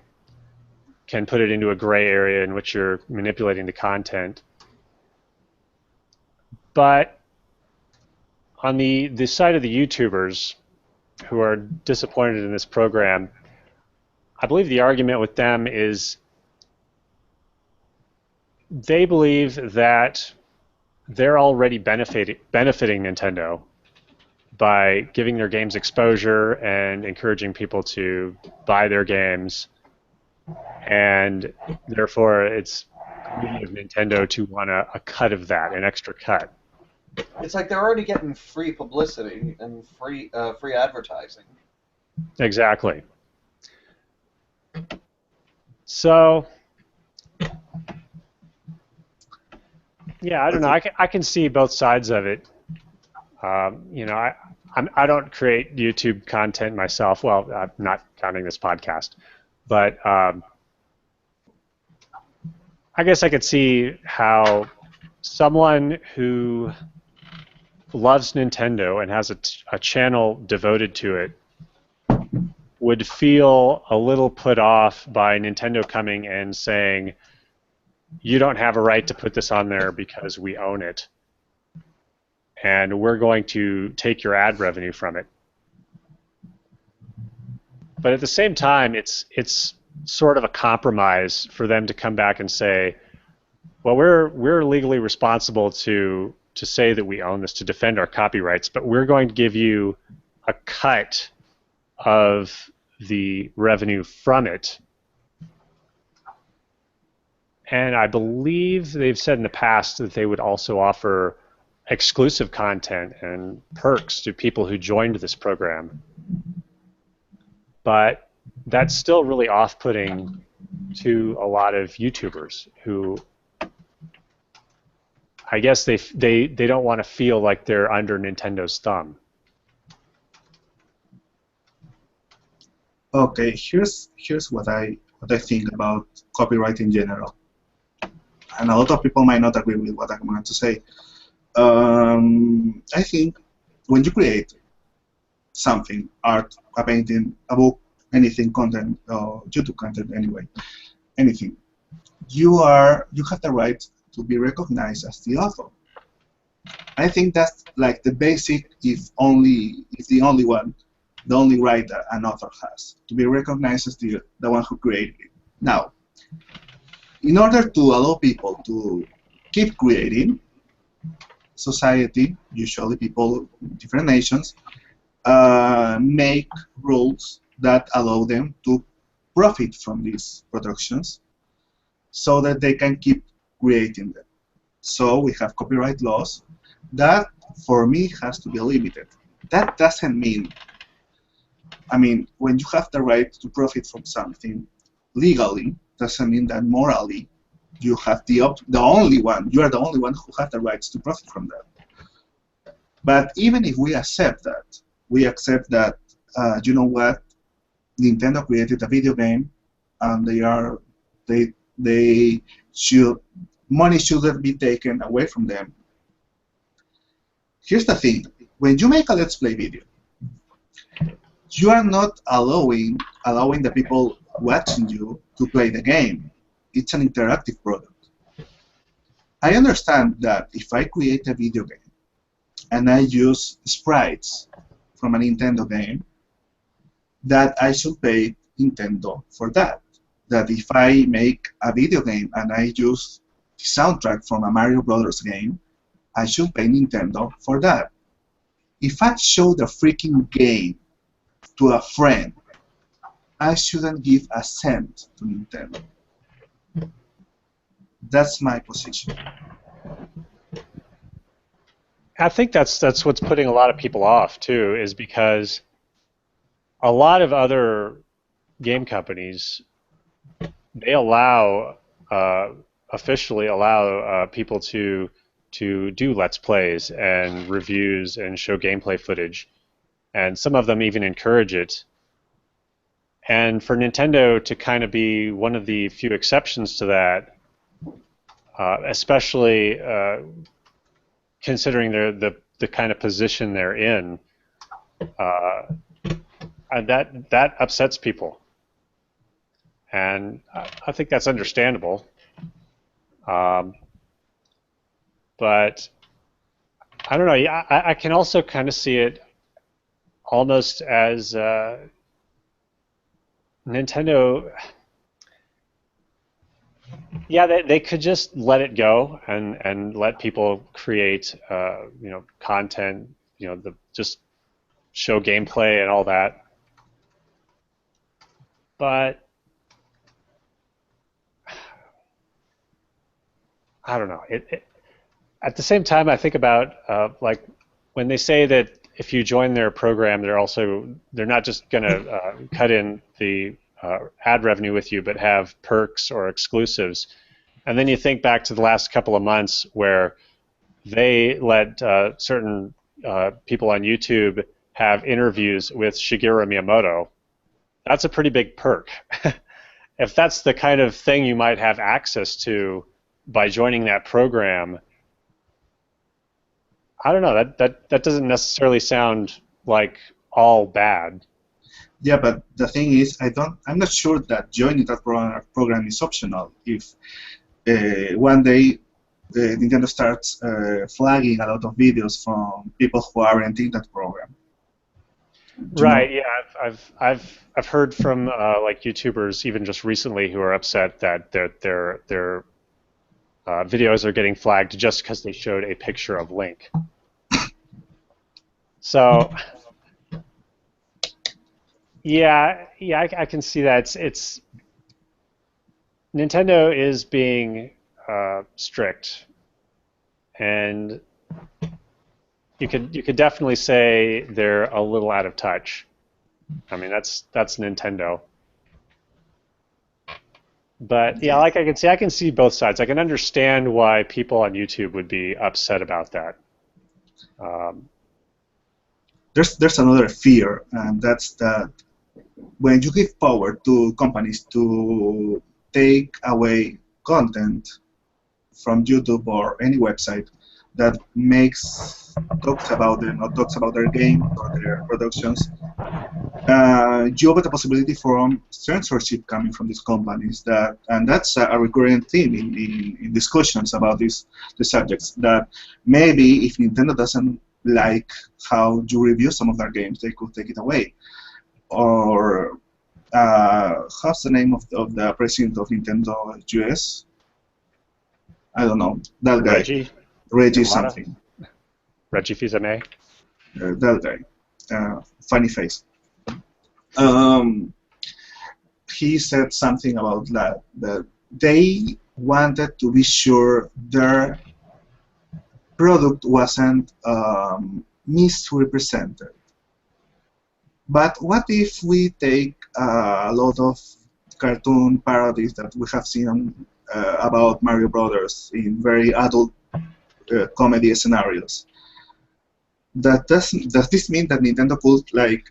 Speaker 3: can put it into a gray area in which you're manipulating the content. But on the side of the YouTubers who are disappointed in this program, I believe the argument with them is they believe that they're already benefiting Nintendo by giving their games exposure and encouraging people to buy their games, and therefore it's greedy of Nintendo to want a cut of that, an extra cut.
Speaker 2: It's like they're already getting free publicity and free advertising.
Speaker 3: Exactly. So, yeah, I don't know. I can see both sides of it. I don't create YouTube content myself. Well, I'm not counting this podcast, but I guess I could see how someone who loves Nintendo and has a channel devoted to it would feel a little put off by Nintendo coming and saying, you don't have a right to put this on there because we own it, and we're going to take your ad revenue from it. But at the same time, it's sort of a compromise for them to come back and say, well, we're legally responsible to say that we own this, to defend our copyrights, but we're going to give you a cut of the revenue from it. And I believe they've said in the past that they would also offer exclusive content and perks to people who joined this program. But that's still really off-putting to a lot of YouTubers who, I guess they don't want to feel like they're under Nintendo's thumb.
Speaker 1: Okay, here's what I think about copyright in general, and a lot of people might not agree with what I'm going to say. I think when you create something, art, a painting, a book, anything, content, YouTube content, anyway, anything, you have the right to be recognized as the author. I think that's like the basic, the only right that an author has, to be recognized as the one who created it. Now, in order to allow people to keep creating, society, usually people in different nations, make rules that allow them to profit from these productions so that they can keep creating them. So we have copyright laws that, for me, has to be limited. That doesn't mean, when you have the right to profit from something legally, doesn't mean that morally you have you are the only one who has the rights to profit from that. But even if we accept that, you know what, Nintendo created a video game, and money shouldn't be taken away from them. Here's the thing: when you make a Let's Play video, you are not allowing the people watching you to play the game. It's an interactive product. I understand that if I create a video game and I use sprites from a Nintendo game, that I should pay Nintendo for that. That if I make a video game and I use the soundtrack from a Mario Brothers game, I should pay Nintendo for that. If I show the freaking game to a friend, I shouldn't give a cent to Nintendo. That's my position.
Speaker 3: I think that's what's putting a lot of people off too, is because a lot of other game companies, they officially allow people to do Let's Plays and reviews and show gameplay footage, and some of them even encourage it. And for Nintendo to kind of be one of the few exceptions to that, especially considering the kind of position they're in, that upsets people, and I think that's understandable. But I don't know. I can also kind of see it almost as Nintendo. Yeah, they could just let it go and let people create, content, just show gameplay and all that. But I don't know. At the same time, I think about like when they say that if you join their program, they're not just going to cut in the ad revenue with you, but have perks or exclusives. And then you think back to the last couple of months where they let certain people on YouTube have interviews with Shigeru Miyamoto. That's a pretty big perk. If that's the kind of thing you might have access to by joining that program, I don't know. That doesn't necessarily sound like all bad.
Speaker 1: Yeah, but the thing is, I'm not sure that joining that program is optional. If one day Nintendo starts flagging a lot of videos from people who aren't in that program. You know?
Speaker 3: Right. Yeah. I've heard from like YouTubers even just recently who are upset that their videos are getting flagged just because they showed a picture of Link. So yeah, I can see that. It's Nintendo is being strict, and you could definitely say they're a little out of touch. I mean, that's Nintendo. But yeah, like I can see both sides. I can understand why people on YouTube would be upset about that. Um,
Speaker 1: There's another fear, and that's that when you give power to companies to take away content from YouTube or any website that talks about them or talks about their games or their productions, you have the possibility for censorship coming from these companies. And that's a recurrent theme in discussions about the subjects. That maybe if Nintendo doesn't like how you review some of their games, they could take it away. Or how's the name of the president of Nintendo US? I don't know. That guy. Reggie
Speaker 3: Iwata?
Speaker 1: something.
Speaker 3: Reggie Fils-Aimé?
Speaker 1: That guy. Funny face. He said something about that they wanted to be sure their product wasn't misrepresented. But what if we take a lot of cartoon parodies that we have seen about Mario Brothers in very adult comedy scenarios? Does this mean that Nintendo could like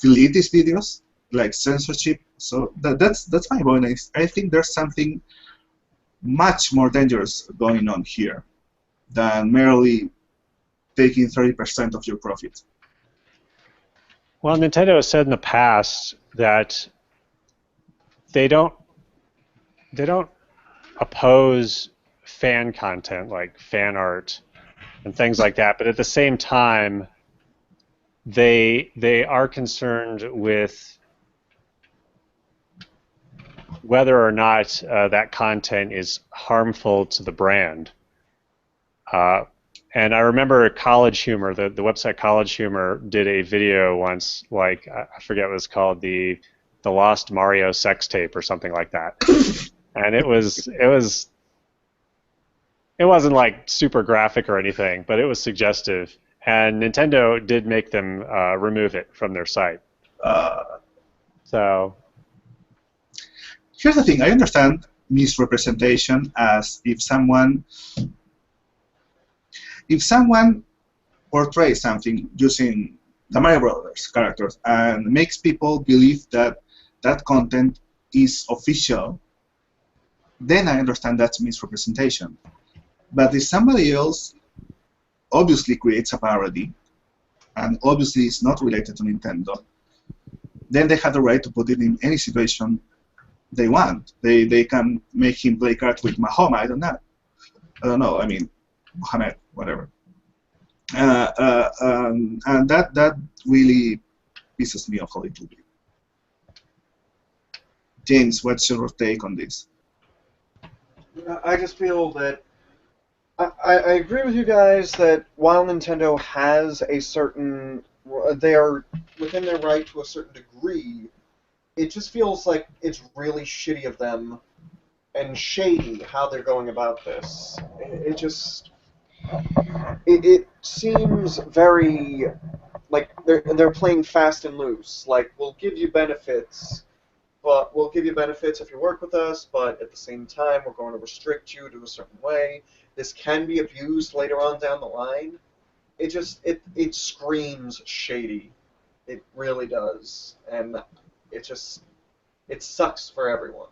Speaker 1: delete these videos, like censorship? So that's my point. I think there's something much more dangerous going on here than merely taking 30% of your profit.
Speaker 3: Well, Nintendo has said in the past that they don't oppose fan content like fan art and things like that, but at the same time, they are concerned with whether or not that content is harmful to the brand. And I remember College Humor, the website College Humor, did a video once, like I forget what it was called, the Lost Mario sex tape or something like that. And it wasn't like super graphic or anything, but it was suggestive. And Nintendo did make them remove it from their site. So
Speaker 1: here's the thing: I understand misrepresentation as if someone portrays something using the Mario Brothers characters and makes people believe that that content is official, then I understand that's misrepresentation. But if somebody else obviously creates a parody and obviously is not related to Nintendo, then they have the right to put it in any situation they want. They can make him play cards with Mahoma. I don't know. I mean, Mohammed, whatever. And that really pisses me off a little bit. James, what's your take on this?
Speaker 2: I just feel that I agree with you guys that while Nintendo has a certain, they are within their right to a certain degree, it just feels like it's really shitty of them and shady how they're going about this. It seems very like they're playing fast and loose. Like, we'll give you benefits, but we'll give you benefits if you work with us, but at the same time, we're going to restrict you to a certain way. This can be abused later on down the line. It screams shady. It really does, and it sucks for everyone.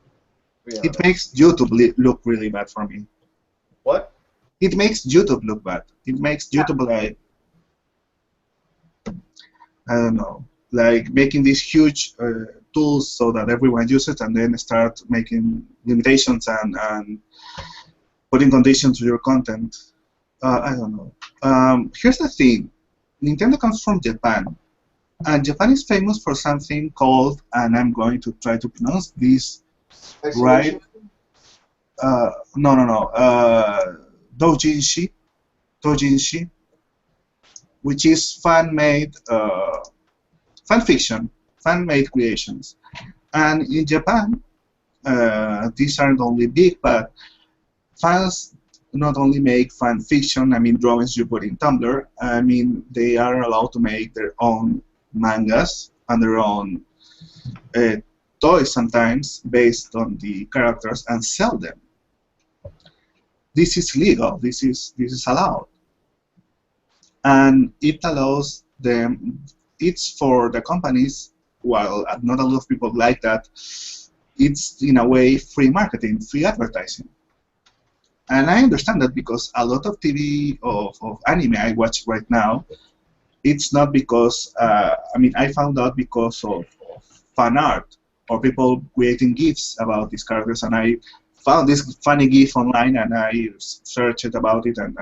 Speaker 1: It makes YouTube look really bad for me.
Speaker 2: What?
Speaker 1: it makes YouTube look bad. It makes YouTube like, I don't know, like making these huge tools so that everyone uses it, and then start making limitations and putting conditions to your content. I don't know. Here's the thing. Nintendo comes from Japan, and Japan is famous for something called, and I'm going to try to pronounce this right. No. Doujinshi, which is fan-made fan fiction, fan-made creations. And in Japan, these aren't only big, but fans not only make fan fiction, I mean drawings you put in Tumblr, I mean they are allowed to make their own mangas and their own toys sometimes based on the characters and sell them. This is legal, this is allowed. And it allows them, it's for the companies, while not a lot of people like that, it's in a way free marketing, free advertising. And I understand that because a lot of TV, of anime I watch right now, it's not because, I mean, I found out because of fan art or people creating GIFs about these characters, and I found this funny GIF online and I searched about it and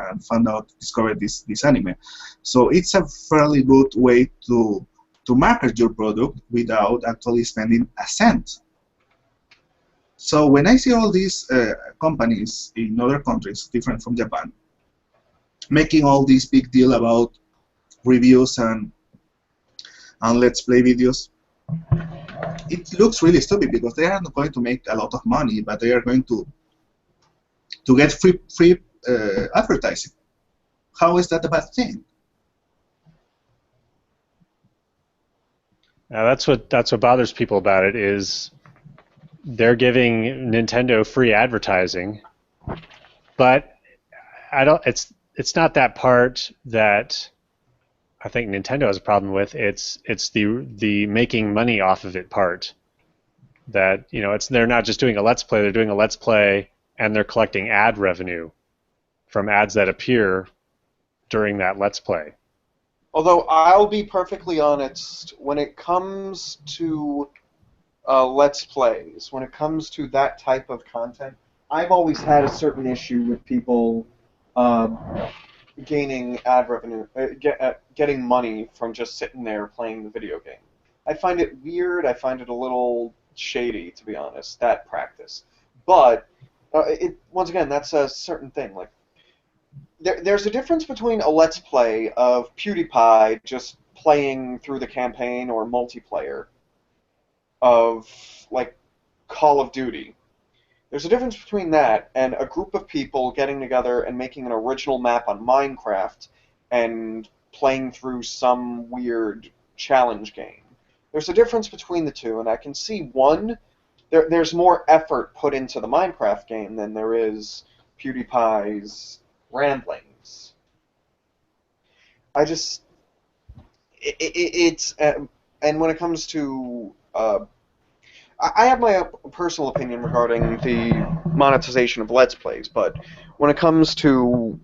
Speaker 1: discovered this anime. So it's a fairly good way to market your product without actually spending a cent. So when I see all these companies in other countries, different from Japan, making all this big deal about reviews and Let's Play videos, it looks really stupid because they are not going to make a lot of money, but they are going to get free advertising. How is that a bad thing?
Speaker 3: That's what bothers people about it is they're giving Nintendo free advertising, but I don't. It's not that part that I think Nintendo has a problem with. It's the making money off of it part. That they're not just doing a Let's Play. They're doing a Let's Play and they're collecting ad revenue from ads that appear during that Let's Play.
Speaker 2: Although I'll be perfectly honest, when it comes to Let's Plays, when it comes to that type of content, I've always had a certain issue with people gaining ad revenue, getting money from just sitting there playing the video game. I find it weird. I find it a little shady, to be honest, that practice. But once again, that's a certain thing. Like there's a difference between a Let's Play of PewDiePie just playing through the campaign or multiplayer of like Call of Duty. There's a difference between that and a group of people getting together and making an original map on Minecraft and playing through some weird challenge game. There's a difference between the two, and I can see one, there's more effort put into the Minecraft game than there is PewDiePie's ramblings. And when it comes to I have my personal opinion regarding the monetization of Let's Plays, but when it comes down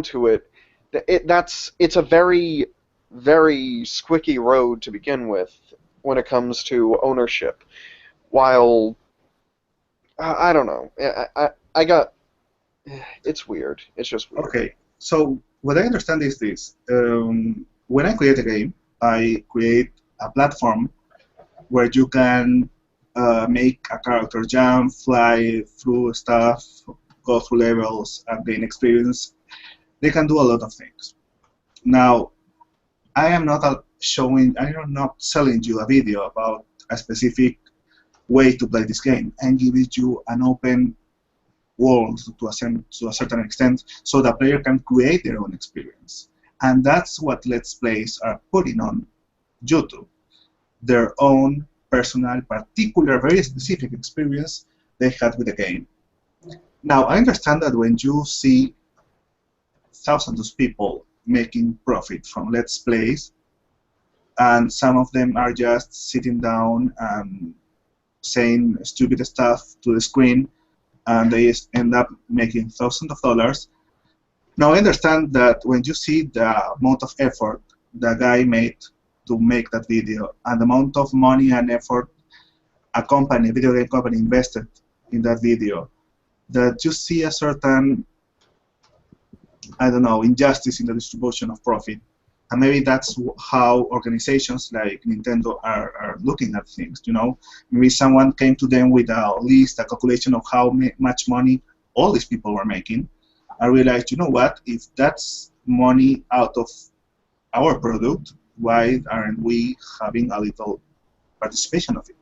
Speaker 2: to it, it's a very, very squicky road to begin with when it comes to ownership. While I don't know, it's weird. It's just weird.
Speaker 1: Okay, so what I understand is this: when I create a game, I create a platform where you can make a character jump, fly through stuff, go through levels, and gain experience. They can do a lot of things. Now, I am not selling you a video about a specific way to play this game. I'm giving you an open world to a certain extent so the player can create their own experience. And that's what Let's Plays are putting on YouTube. Their own personal, particular, very specific experience they had with the game. Now, I understand that when you see thousands of people making profit from Let's Plays, and some of them are just sitting down and saying stupid stuff to the screen and they end up making thousands of dollars. Now I understand that when you see the amount of effort the guy made to make that video and the amount of money and effort a video game company invested in that video, that you see a certain, I don't know, injustice in the distribution of profit. And maybe that's how organizations like Nintendo are looking at things, you know? Maybe someone came to them with a list, a calculation of how much money all these people were making. I realized, you know what, if that's money out of our product, why aren't we having a little participation of it?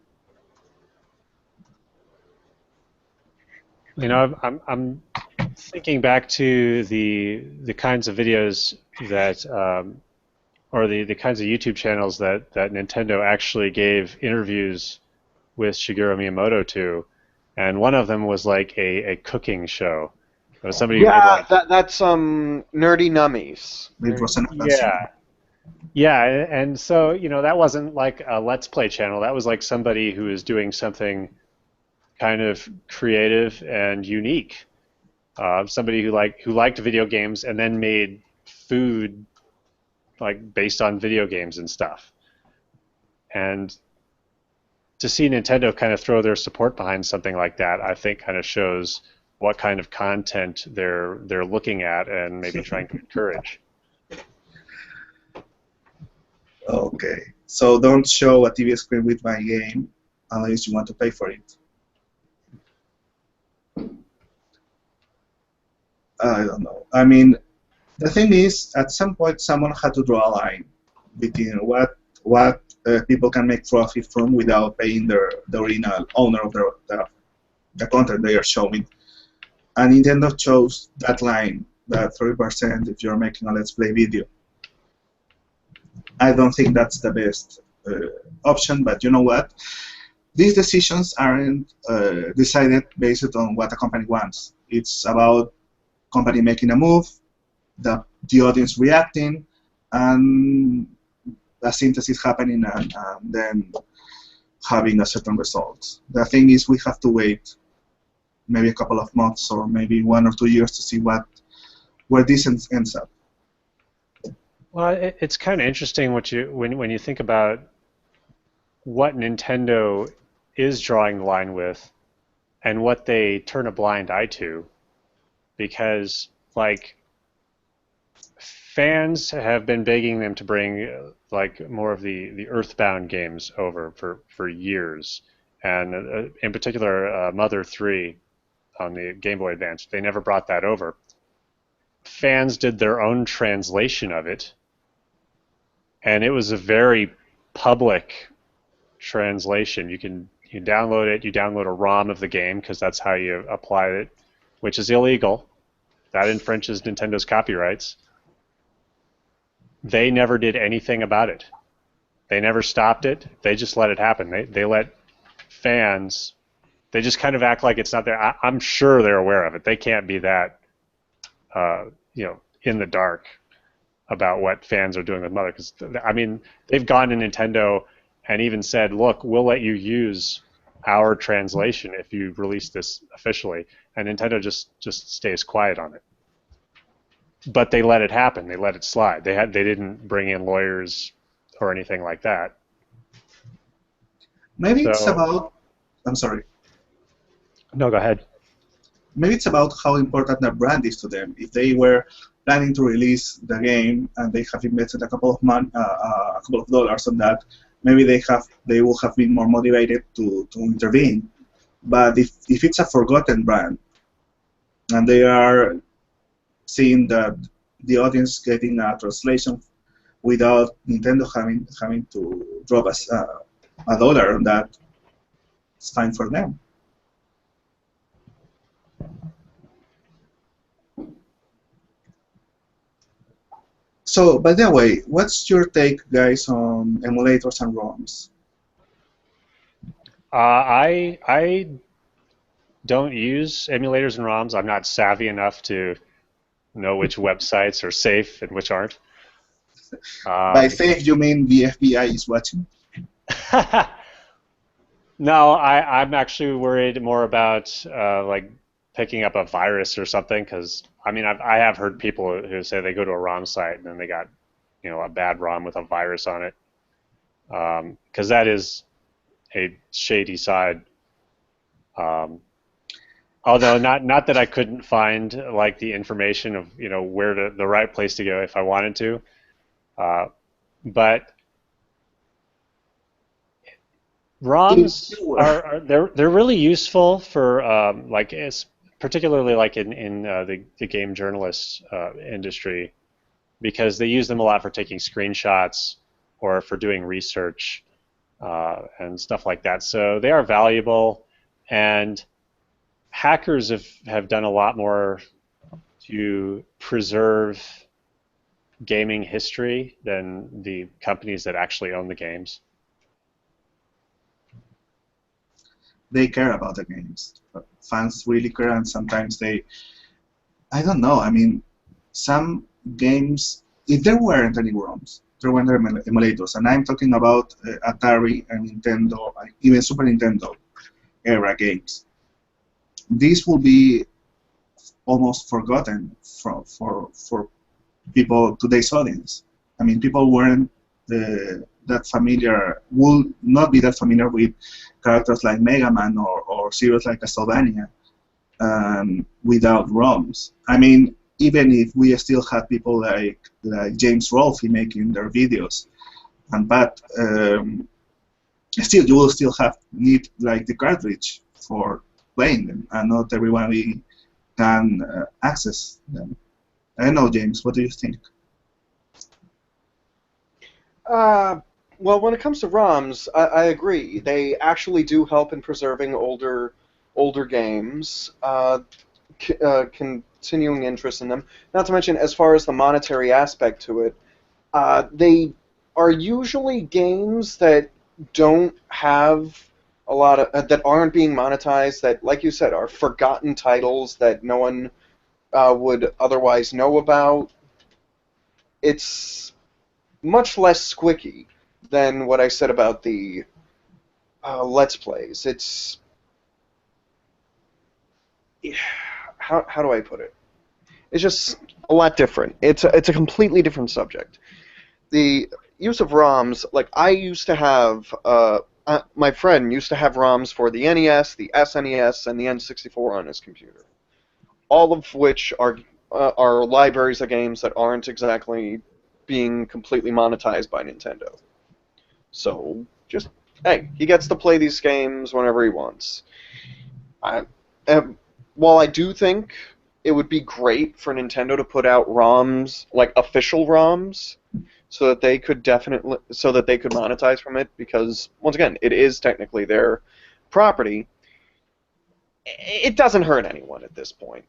Speaker 3: You know, I'm thinking back to the kinds of videos that, or the kinds of YouTube channels that Nintendo actually gave interviews with Shigeru Miyamoto to, and one of them was like a cooking show. It was somebody who made, like,
Speaker 2: that's Nerdy Nummies.
Speaker 1: It was an
Speaker 3: yeah, and so, you know, that wasn't like a Let's Play channel. That was like somebody who was doing something kind of creative and unique. Somebody who liked video games and then made food like based on video games and stuff. And to see Nintendo kind of throw their support behind something like that, I think kind of shows what kind of content they're looking at and maybe trying to encourage.
Speaker 1: Okay, so don't show a TV screen with my game unless you want to pay for it. I don't know. I mean, the thing is, at some point, someone had to draw a line between what people can make profit from without paying the original owner of the content they are showing. And Nintendo chose that line, that 30% if you're making a Let's Play video. I don't think that's the best option, but you know what? These decisions aren't decided based on what a company wants. It's about company making a move, the audience reacting, and a synthesis happening, and then having a certain result. The thing is, we have to wait maybe a couple of months or maybe 1 or 2 years to see where this ends up.
Speaker 3: Well, it's kind of interesting when you think about what Nintendo is drawing the line with and what they turn a blind eye to, because like fans have been begging them to bring like more of the Earthbound games over for years, and in particular Mother 3 on the Game Boy Advance. They never brought that over. Fans did their own translation of it, and it was a very public translation. You download it, you download a ROM of the game because that's how you apply it, which is illegal. That infringes Nintendo's copyrights. They never did anything about it. They never stopped it. They just let it happen. They let fans, they just kind of act like it's not there. I'm sure they're aware of it. They can't be that, in the dark about what fans are doing with Mother. Because, I mean, they've gone to Nintendo and even said, look, we'll let you use our translation if you release this officially. And Nintendo just stays quiet on it. But they let it happen. They let it slide. They didn't bring in lawyers or anything like that.
Speaker 1: Maybe it's about... I'm sorry.
Speaker 3: No, go ahead.
Speaker 1: Maybe it's about how important the brand is to them. If they were planning to release the game and they have invested a couple of dollars on that, maybe they will have been more motivated to intervene. But if it's a forgotten brand and they are seeing that the audience getting a translation without Nintendo having to drop a dollar on that, it's fine for them. So, by the way, what's your take, guys, on emulators and ROMs?
Speaker 3: I don't use emulators and ROMs. I'm not savvy enough to know which websites are safe and which aren't.
Speaker 1: By safe, you mean the FBI is watching?
Speaker 3: No, I'm actually worried more about like picking up a virus or something, because I mean I have heard people who say they go to a ROM site and then they got a bad ROM with a virus on it, because that is a shady side. Although not that I couldn't find like the information of where the right place to go if I wanted to, but ROMs they're really useful for particularly like in the game journalist industry, because they use them a lot for taking screenshots or for doing research and stuff like that. So they are valuable, and hackers have done a lot more to preserve gaming history than the companies that actually own the games.
Speaker 1: They care about the games. Fans really care, and sometimes I don't know, I mean, some games, if there weren't any ROMs, there weren't emulators, and I'm talking about Atari and Nintendo, even Super Nintendo era games. These will be almost forgotten for people, today's audience. I mean, people weren't that familiar, will not be that familiar with characters like Mega Man or series like Castlevania without ROMs. I mean, even if we still have people like James Rolfe making their videos, but still you will still need like the cartridge for playing them, and not everybody can access them. I don't know, James, what do you think?
Speaker 2: Well, when it comes to ROMs, I agree. They actually do help in preserving older games, continuing interest in them. Not to mention, as far as the monetary aspect to it, they are usually games that don't have a lot of that aren't being monetized. That, like you said, are forgotten titles that no one would otherwise know about. It's much less squicky than what I said about the Let's Plays. It's how do I put it? It's just a lot different. It's a completely different subject. The use of ROMs, like I used to have, my friend used to have ROMs for the NES, the SNES, and the N64 on his computer, all of which are libraries of games that aren't exactly being completely monetized by Nintendo. So, just, hey, he gets to play these games whenever he wants. While I do think it would be great for Nintendo to put out ROMs, like official ROMs, so that they could monetize from it, because, once again, it is technically their property, it doesn't hurt anyone at this point.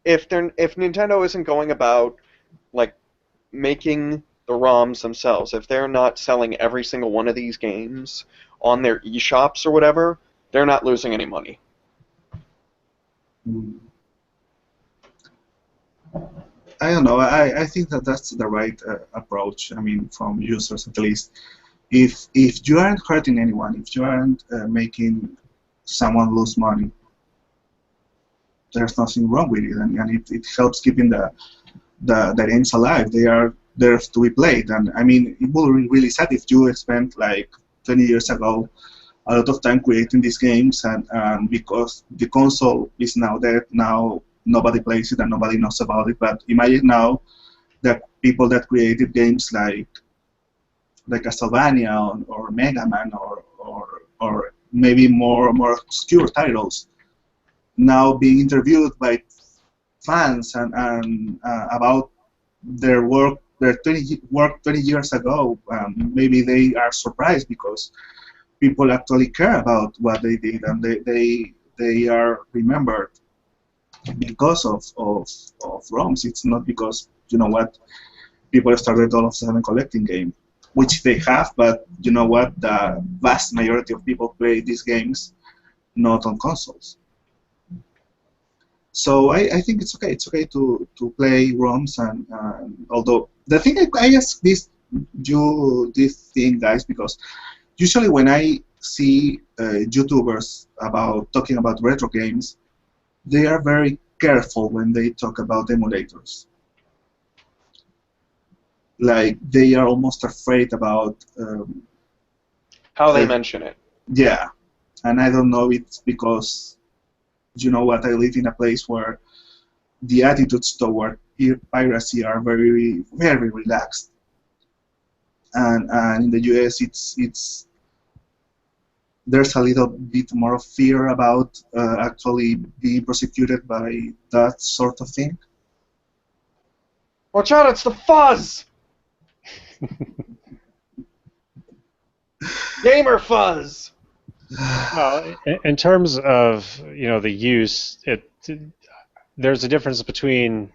Speaker 2: If Nintendo isn't going about, like, making the ROMs themselves, if they're not selling every single one of these games on their eShops or whatever, they're not losing any money.
Speaker 1: I don't know. I think that's the right approach. I mean, from users at least. If you aren't hurting anyone, if you aren't making someone lose money, there's nothing wrong with it, and it helps keeping the games alive. They are there to be played, and I mean, it will be really sad if you spent like 20 years ago a lot of time creating these games, and because the console is now dead, now nobody plays it and nobody knows about it. But imagine now that people that created games like Castlevania or Mega Man or maybe more obscure titles now being interviewed by fans and about their work, their 20 years ago. Maybe they are surprised because people actually care about what they did, and they are remembered because of ROMs. It's not because, you know what, people started all of a sudden collecting games, which they have, but you know what, the vast majority of people play these games not on consoles. So I think it's okay. It's okay to play ROMs, and although the thing I ask this thing, guys, because usually when I see YouTubers talking about retro games, they are very careful when they talk about emulators. Like, they are almost afraid about
Speaker 2: How they mention it.
Speaker 1: yeah, and I don't know if it's because, you know what, I live in a place where the attitudes toward piracy are very, very relaxed, and in the U.S. it's there's a little bit more of fear about actually being prosecuted by that sort of thing.
Speaker 2: Watch out, it's the fuzz! Gamer fuzz!
Speaker 3: Well, in terms of the use, there's a difference between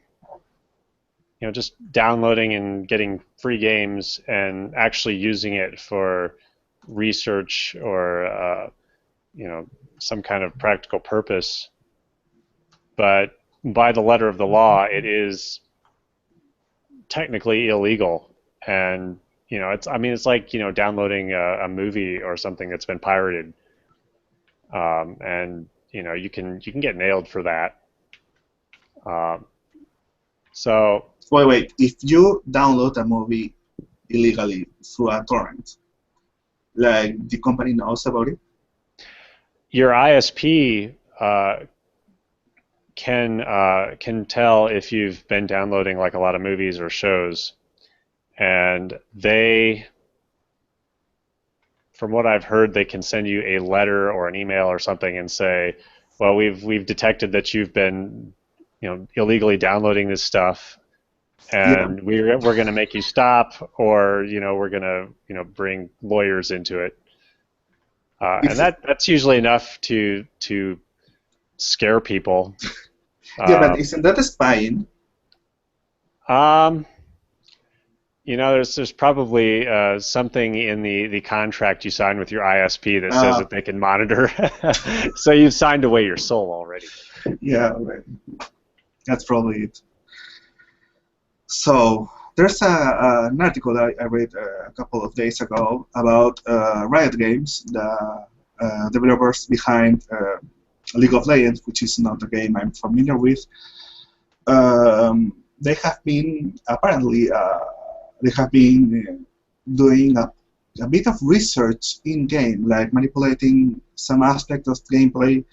Speaker 3: just downloading and getting free games and actually using it for research or some kind of practical purpose. But by the letter of the law, it is technically illegal, and it's like downloading a movie or something that's been pirated, and you can get nailed for that. So
Speaker 1: Wait. If you download a movie illegally through a torrent, like, the company knows about it?
Speaker 3: your ISP can tell if you've been downloading like a lot of movies or shows, and from what I've heard, they can send you a letter or an email or something and say, well, we've detected that you've been illegally downloading this stuff, and we're going to make you stop, or we're going to bring lawyers into it, and that's usually enough to scare people.
Speaker 1: Yeah, but isn't that spying?
Speaker 3: There's probably something in the contract you sign with your ISP that says that they can monitor. So you've signed away your soul already.
Speaker 1: Yeah, right. That's probably it. So there's an article I read a couple of days ago about Riot Games, the developers behind League of Legends, which is not a game I'm familiar with. They have been doing a bit of research in game, like manipulating some aspect of gameplay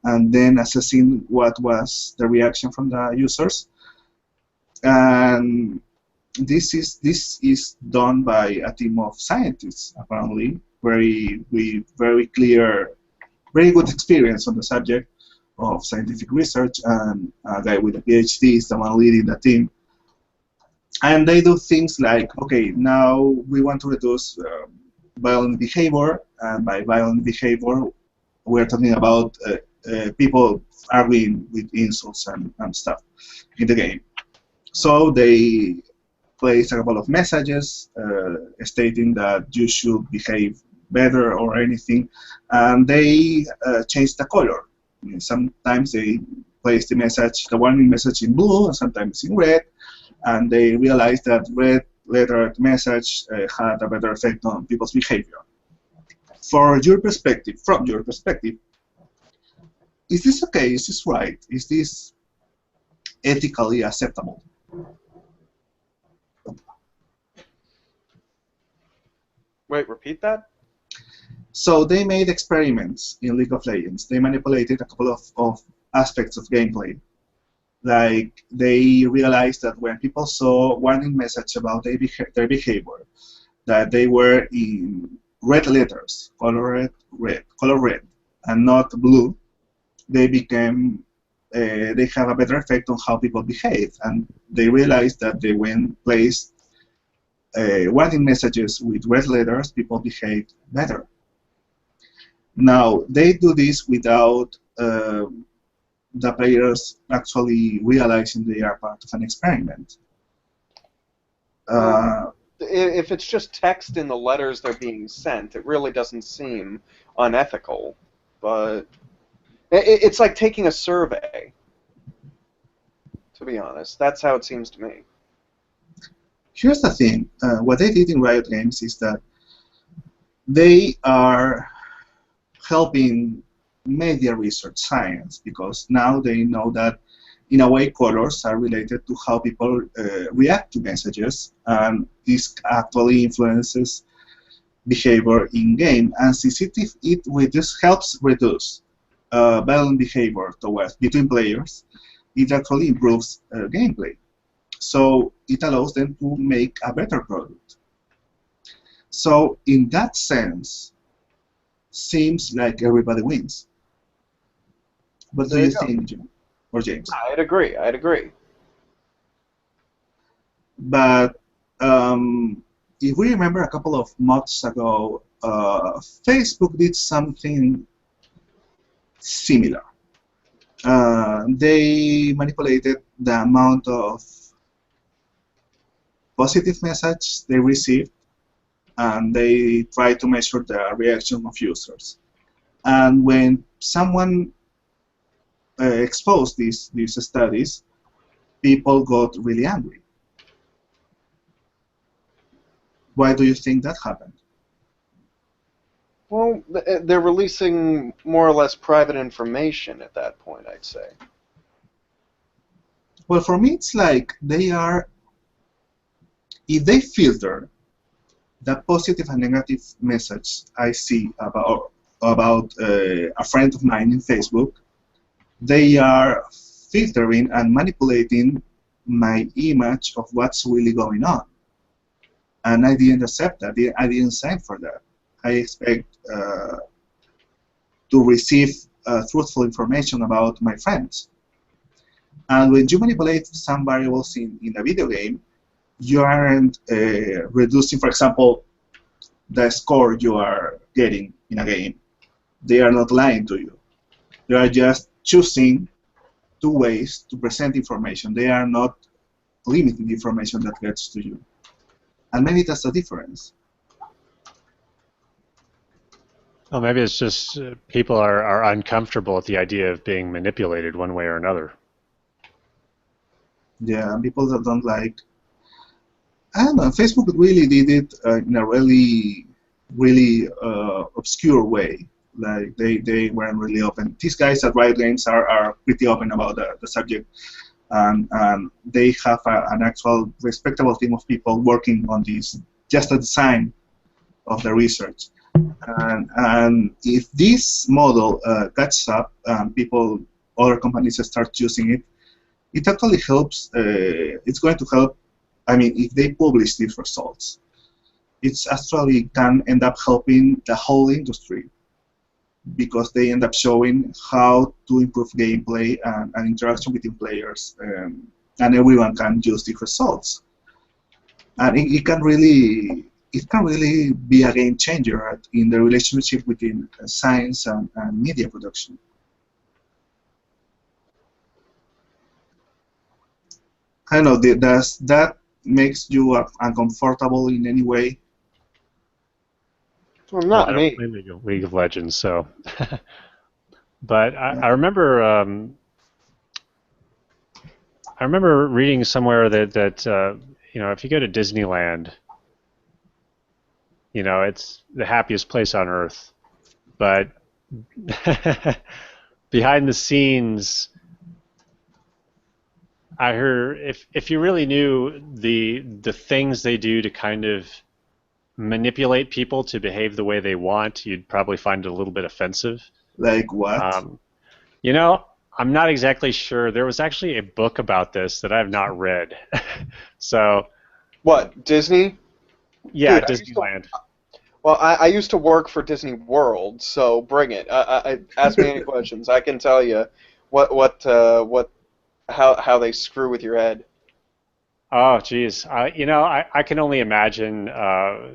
Speaker 1: and then assessing what was the reaction from the users. And this is done by a team of scientists, apparently, with very clear, very good experience on the subject of scientific research, and a guy with a PhD is the one leading the team. And they do things like, okay, now we want to reduce violent behavior, and by violent behavior, we're talking about people arguing with insults and stuff in the game. So they place a couple of messages stating that you should behave better or anything, and they change the color. Sometimes they place the warning message in blue, and sometimes in red, and they realized that red lettered message had a better effect on people's behavior. From your perspective, is this okay? Is this right? Is this ethically acceptable?
Speaker 2: Wait, repeat that?
Speaker 1: So they made experiments in League of Legends. They manipulated a couple of aspects of gameplay. Like, they realized that when people saw warning message about their behavior, that they were in red letters, color red, and not blue, they have a better effect on how people behave. And they realized that when placed warning messages with red letters, people behaved better. Now, they do this without the players actually realizing they are part of an experiment.
Speaker 2: If it's just text in the letters they're being sent, it really doesn't seem unethical. But it's like taking a survey, to be honest. That's how it seems to me.
Speaker 1: Here's the thing. What they did in Riot Games is that they are helping media research science, because now they know that in a way colors are related to how people react to messages, and this actually influences behavior in game. And since helps reduce violent behavior towards between players, it actually improves gameplay. So it allows them to make a better product. So in that sense, seems like everybody wins. What do you think, Jim or James?
Speaker 2: I'd agree. I'd agree.
Speaker 1: But if we remember a couple of months ago, Facebook did something similar. They manipulated the amount of positive message they received, and they tried to measure the reaction of users. And when someone exposed these studies, people got really angry. Why do you think that happened?
Speaker 2: Well, they're releasing more or less private information at that point, I'd say.
Speaker 1: Well, for me, it's like they are, if they filter the positive and negative message I see about a friend of mine in Facebook, they are filtering and manipulating my image of what's really going on. And I didn't accept that. I didn't sign for that. I expect to receive truthful information about my friends. And when you manipulate some variables in a video game, you aren't reducing, for example, the score you are getting in a game. They are not lying to you. They are just choosing two ways to present information. They are not limiting the information that gets to you. And maybe that's the difference.
Speaker 3: Well, maybe it's just people are uncomfortable with the idea of being manipulated one way or another.
Speaker 1: Yeah, people that don't like. I don't know. Facebook really did it in a really obscure way. Like they weren't really open. These guys at Riot Games are pretty open about the subject, and they have an actual respectable team of people working on this, just the design of the research. And if this model catches up, other companies start using it, it actually helps. It's going to help. I mean, if they publish these results, it's actually can end up helping the whole industry, because they end up showing how to improve gameplay and interaction between players, and everyone can use the results. And it can really be a game changer in the relationship between science and media production. I don't know, does that makes you uncomfortable in any way?
Speaker 2: Well, not
Speaker 3: I
Speaker 2: me.
Speaker 3: don't play League of Legends, so. But I remember reading somewhere that if you go to Disneyland, it's the happiest place on earth, but behind the scenes, I heard if you really knew the things they do to kind of manipulate people to behave the way they want, you'd probably find it a little bit offensive.
Speaker 1: Like what?
Speaker 3: I'm not exactly sure. There was actually a book about this that I have not read. So.
Speaker 2: What, Disney?
Speaker 3: Yeah,
Speaker 2: Dude,
Speaker 3: Disneyland.
Speaker 2: I used to work for Disney World, so bring it. Ask me any questions. I can tell you how they screw with your head.
Speaker 3: Oh, geez. I can only imagine. I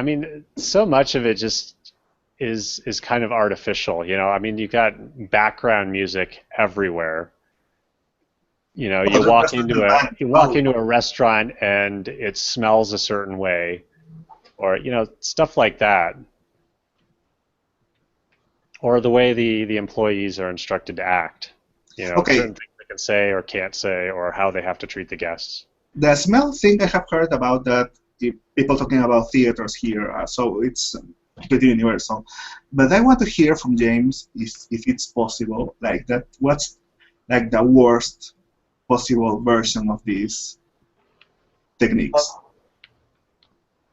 Speaker 3: mean, so much of it just is kind of artificial. I mean, you got background music everywhere. You walk into a restaurant and it smells a certain way, or stuff like that, or the way the employees are instructed to act.
Speaker 1: Okay.
Speaker 3: Certain things they can say or can't say, or how they have to treat the guests.
Speaker 1: The smell thing, I have heard about that. People talking about theaters here. So it's pretty universal. But I want to hear from James if it's possible, like that. What's like the worst possible version of these techniques?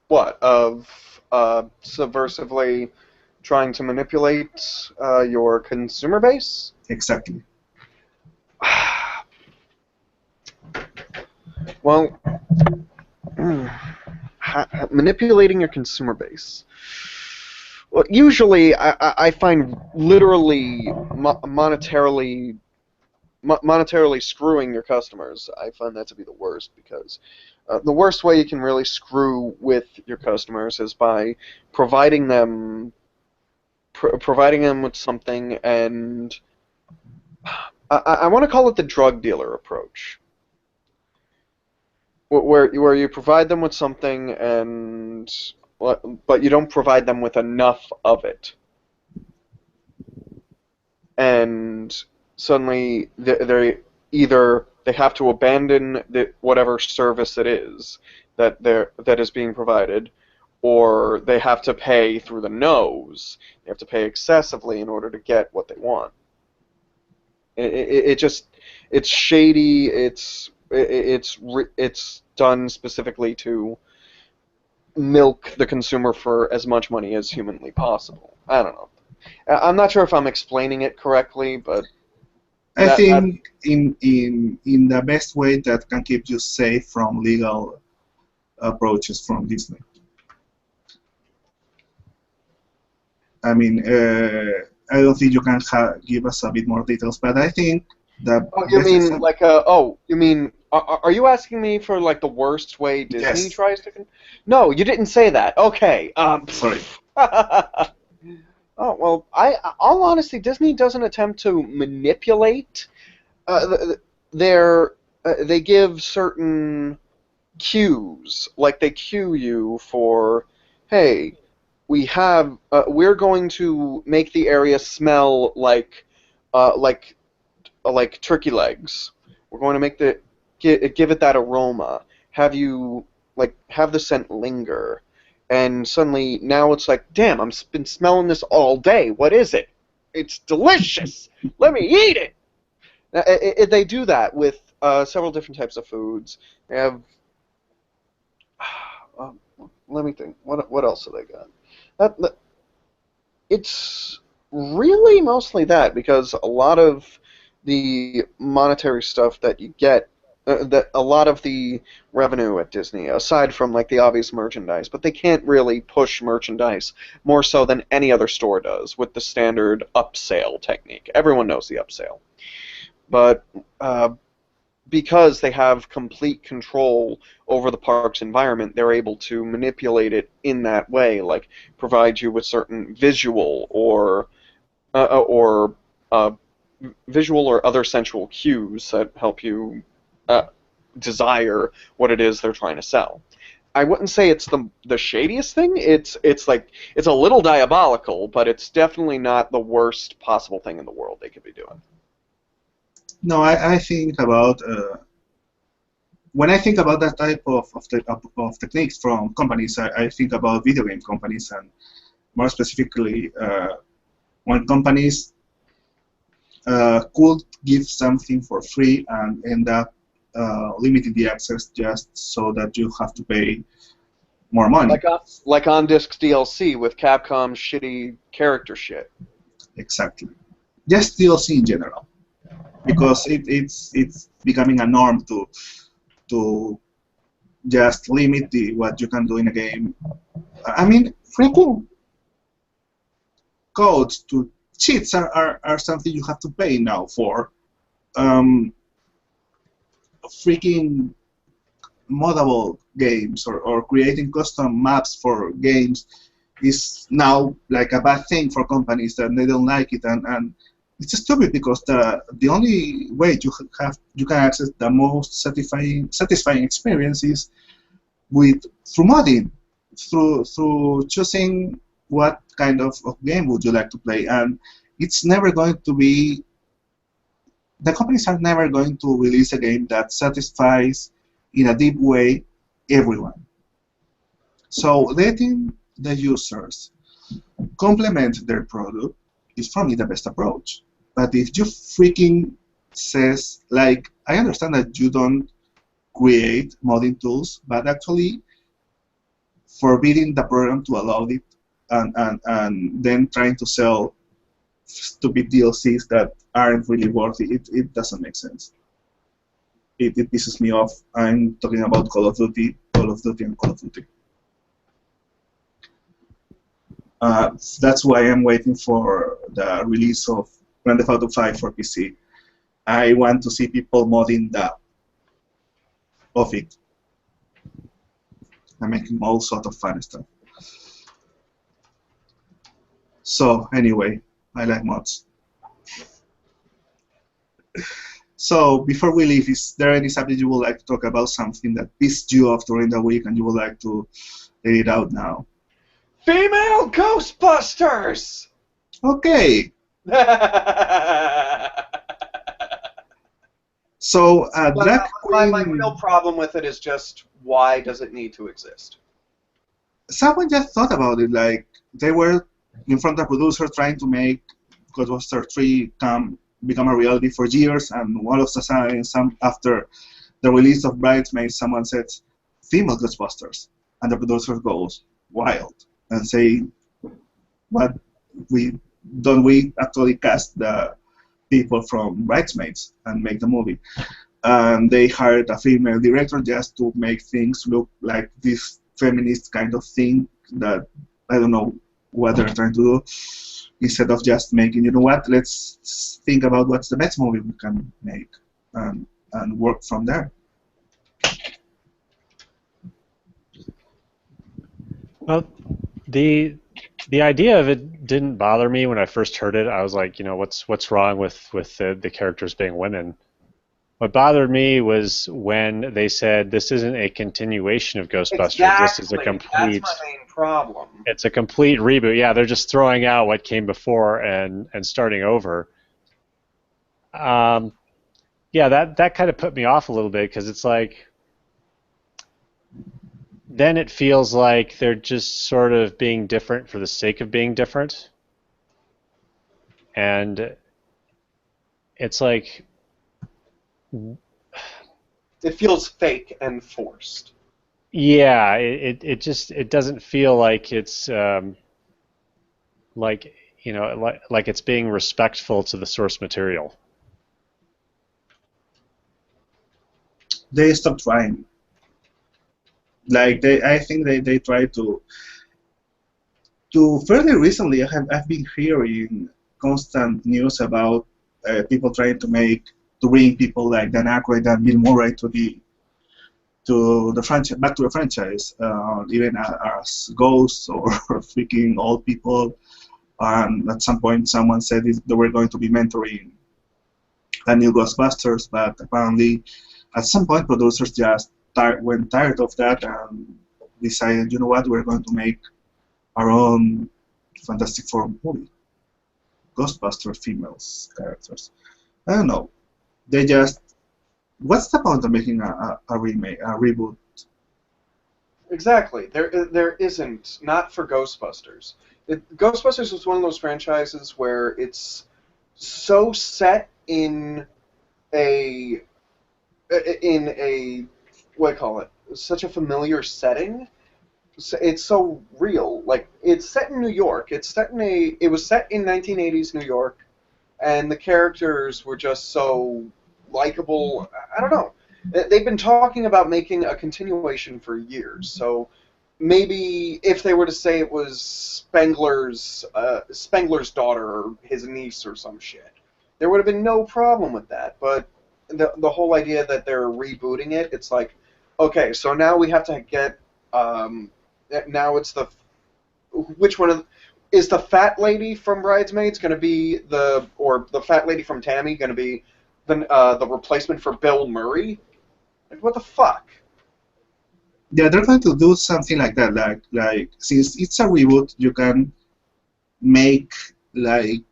Speaker 2: What of subversively trying to manipulate your consumer base?
Speaker 1: Exactly.
Speaker 2: Well, manipulating your consumer base. Well, usually I find literally monetarily screwing your customers. I find that to be the worst because the worst way you can really screw with your customers is by providing them with something, and I want to call it the drug dealer approach. Where you provide them with something, but you don't provide them with enough of it, and suddenly they have to abandon whatever service it is that is being provided, or they have to pay through the nose. They have to pay excessively in order to get what they want. It's shady. It's done specifically to milk the consumer for as much money as humanly possible. I don't know. I'm not sure if I'm explaining it correctly, but
Speaker 1: I think in the best way that can keep you safe from legal approaches from Disney. I mean, I don't think you can give us a bit more details, but I think that.
Speaker 2: Oh, you mean like you mean? Are you asking me for like the worst way Disney tries to? No, you didn't say that. Okay.
Speaker 1: Sorry.
Speaker 2: Oh well, all honesty, Disney doesn't attempt to manipulate. They give certain cues, like they cue you for, hey, we're going to make the area smell like turkey legs. We're going to give it that aroma. Have the scent linger. And suddenly, now it's like, damn, I've been smelling this all day. What is it? It's delicious. Let me eat it. They do that with several different types of foods. They have. Let me think. What else have they got? It's really mostly that, because a lot of the monetary stuff that you get. That a lot of the revenue at Disney, aside from like the obvious merchandise, but they can't really push merchandise more so than any other store does with the standard upsale technique. Everyone knows the upsale. But because they have complete control over the park's environment, they're able to manipulate it in that way, like provide you with certain visual or visual or other sensual cues that help you desire what it is they're trying to sell. I wouldn't say it's the shadiest thing. It's a little diabolical, but it's definitely not the worst possible thing in the world they could be doing.
Speaker 1: No, I think about when I think about that type of techniques from companies, I think about video game companies, and more specifically when companies could give something for free and end up limiting the access just so that you have to pay more money.
Speaker 2: Like on-disc DLC with Capcom's shitty character shit.
Speaker 1: Exactly. Just DLC in general, because it's becoming a norm to just limit what you can do in a game. I mean, freaking codes to cheats are something you have to pay now for. Freaking moddable games or creating custom maps for games is now like a bad thing for companies, that they don't like it, and it's stupid, because the only way you can access the most satisfying experience is through modding, through choosing what kind of game would you like to play, and it's never going to be. The companies are never going to release a game that satisfies in a deep way everyone. So letting the users complement their product is for me the best approach. But if you freaking says, like, I understand that you don't create modding tools, but actually forbidding the program to allow it and then trying to sell stupid DLCs that aren't really worthy, it doesn't make sense. It pisses me off. I'm talking about Call of Duty, and Call of Duty. That's why I'm waiting for the release of Grand Theft Auto 5 for PC. I want to see people modding of it and making all sort of fun stuff. So anyway, I like mods. So before we leave, is there any subject you would like to talk about, something that pissed you off during the week and you would like to let it out now?
Speaker 2: Female Ghostbusters!
Speaker 1: Okay. So Drag Queen...
Speaker 2: My real problem with it is just, why does it need to exist?
Speaker 1: Someone just thought about it, like, they were in front of the producer trying to make Ghostbusters 3 become a reality for years, and all of a sudden, after the release of Bridesmaids, someone said, female Ghostbusters, and the producer goes wild and say, what, don't we actually cast the people from Bridesmaids and make the movie? And they hired a female director just to make things look like this feminist kind of thing that I don't know what they're trying to do, instead of just making, you know what, let's think about what's the best movie we can make and work from there.
Speaker 3: Well, the idea of it didn't bother me when I first heard it. I was like, you know, what's wrong with the characters being women? What bothered me was when they said this isn't a continuation of Ghostbusters.
Speaker 2: Exactly.
Speaker 3: This is a complete.
Speaker 2: That's my main problem.
Speaker 3: It's a complete reboot. Yeah, they're just throwing out what came before and starting over. Yeah, that kind of put me off a little bit, because it's like, then it feels like they're just sort of being different for the sake of being different. And it's like,
Speaker 2: it feels fake and forced.
Speaker 3: Yeah, it doesn't feel like it's like, you know, like it's being respectful to the source material.
Speaker 1: They stopped trying. Like I think they tried to fairly recently. I've been hearing constant news about people trying to bring people like Dan Aykroyd and Bill Murray to the franchise, back to the franchise, even as ghosts or freaking old people. And at some point, someone said they were going to be mentoring a new Ghostbusters, but apparently, at some point, producers just went tired of that and decided, you know what, we're going to make our own Fantastic Four movie. Ghostbusters females characters. I don't know. They just, what's the point of making a remake, a reboot?
Speaker 2: Exactly. There isn't, not for Ghostbusters. Ghostbusters was one of those franchises where it's so set in a what do you call it? Such a familiar setting. It's so real. Like, it's set in New York. It was set in 1980s New York, and the characters were just so likable. I don't know. They've been talking about making a continuation for years, so maybe if they were to say it was Spengler's daughter or his niece or some shit, there would have been no problem with that. But the whole idea that they're rebooting it, it's like, okay, so now we have to get now it's which one is the fat lady from Bridesmaids going to be or the fat lady from Tammy going to be the replacement for Bill Murray? Like, what the fuck?
Speaker 1: Yeah, they're going to do something like that. Like since it's a reboot, you can make like